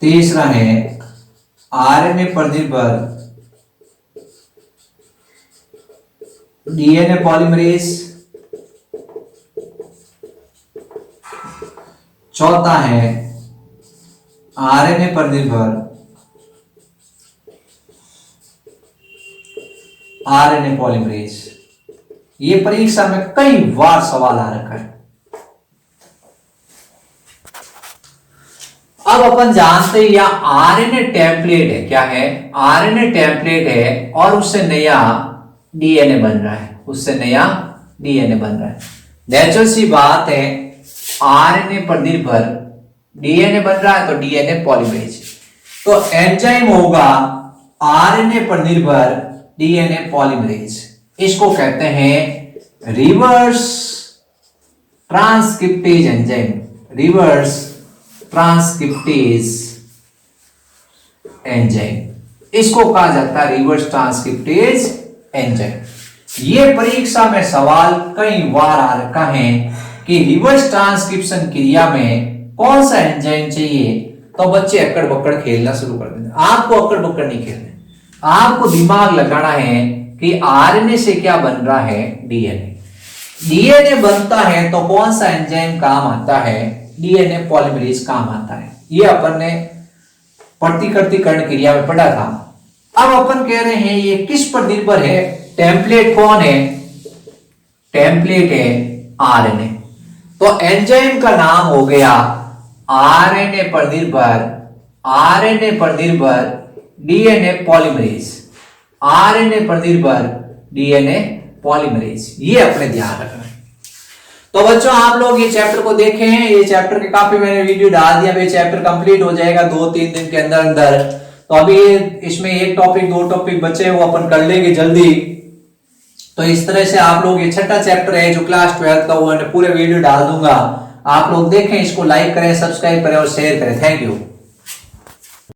तीसरा है आरएनए पर निर्भर डीएनए पॉलीमरेज, चौथा है आरएनए पर निर्भर आरएनए पॉलीमरेज। ये परीक्षा में कई बार सवाल आ रखा है। अब अपन जानते हैं यह आरएनए टेम्पलेट है। क्या है? आरएनए टेम्पलेट है और उससे नया डीएनए बन रहा है, उससे नया डीएनए बन रहा है। नेचुरल सी बात है, आरएनए पर निर्भर डीएनए बन रहा है तो डीएनए पॉलीमरेज। तो एंजाइम होगा आरएनए पर निर्भर डीएनए पॉलीमरेज। इसको कहते हैं reverse transcriptase enzyme, reverse transcriptase enzyme इसको कहा जाता है रिवर्स ट्रांसक्रिप्टेज एंजाइम। ये परीक्षा में सवाल कई बार आ रखा है कि रिवर्स ट्रांसक्रिप्शन क्रिया में कौन सा एंजाइम चाहिए, तो बच्चे अक्कड़ बक्कड़ खेलना शुरू कर देते। आपको अक्कड़ बक्कड़ नहीं खेलने, आपको दिमाग लगाना है कि आरएनए से क्या बन रहा है, डीएनए। डीएनए बनता है तो कौन सा एंजाइम काम आता है, डीएनए पॉलीमरेज काम आता है। ये अपन ने प्रतिकृतिकरण क्रिया में पढ़ा था। अब अपन कह रहे हैं ये किस पर निर्भर है, टेम्पलेट कौन है, टेम्पलेट है आरएनए। तो एंजाइम का नाम हो गया आरएनए पर निर्भर, आरएनए पर निर्भर डीएनए पॉलीमरेज, आरएनए पर निर्भर डीएनए पॉलीमरेज। ये अपने ध्यान रखना है। तो बच्चों आप लोग ये चैप्टर को देखे हैं, ये चैप्टर के काफी मैंने वीडियो डाल दिया, ये चैप्टर कंप्लीट हो जाएगा 2-3 दिन के अंदर अंदर। तो अभी इसमें एक टॉपिक 2 टॉपिक बचे वो अपन कर लेंगे जल्दी। तो इस तरह से आप लोग ये छठा चैप्टर है जो क्लास 12 का, वो पूरे वीडियो डाल दूंगा, आप लोग देखें, इसको लाइक करें, सब्सक्राइब करें और शेयर करें। Thank you.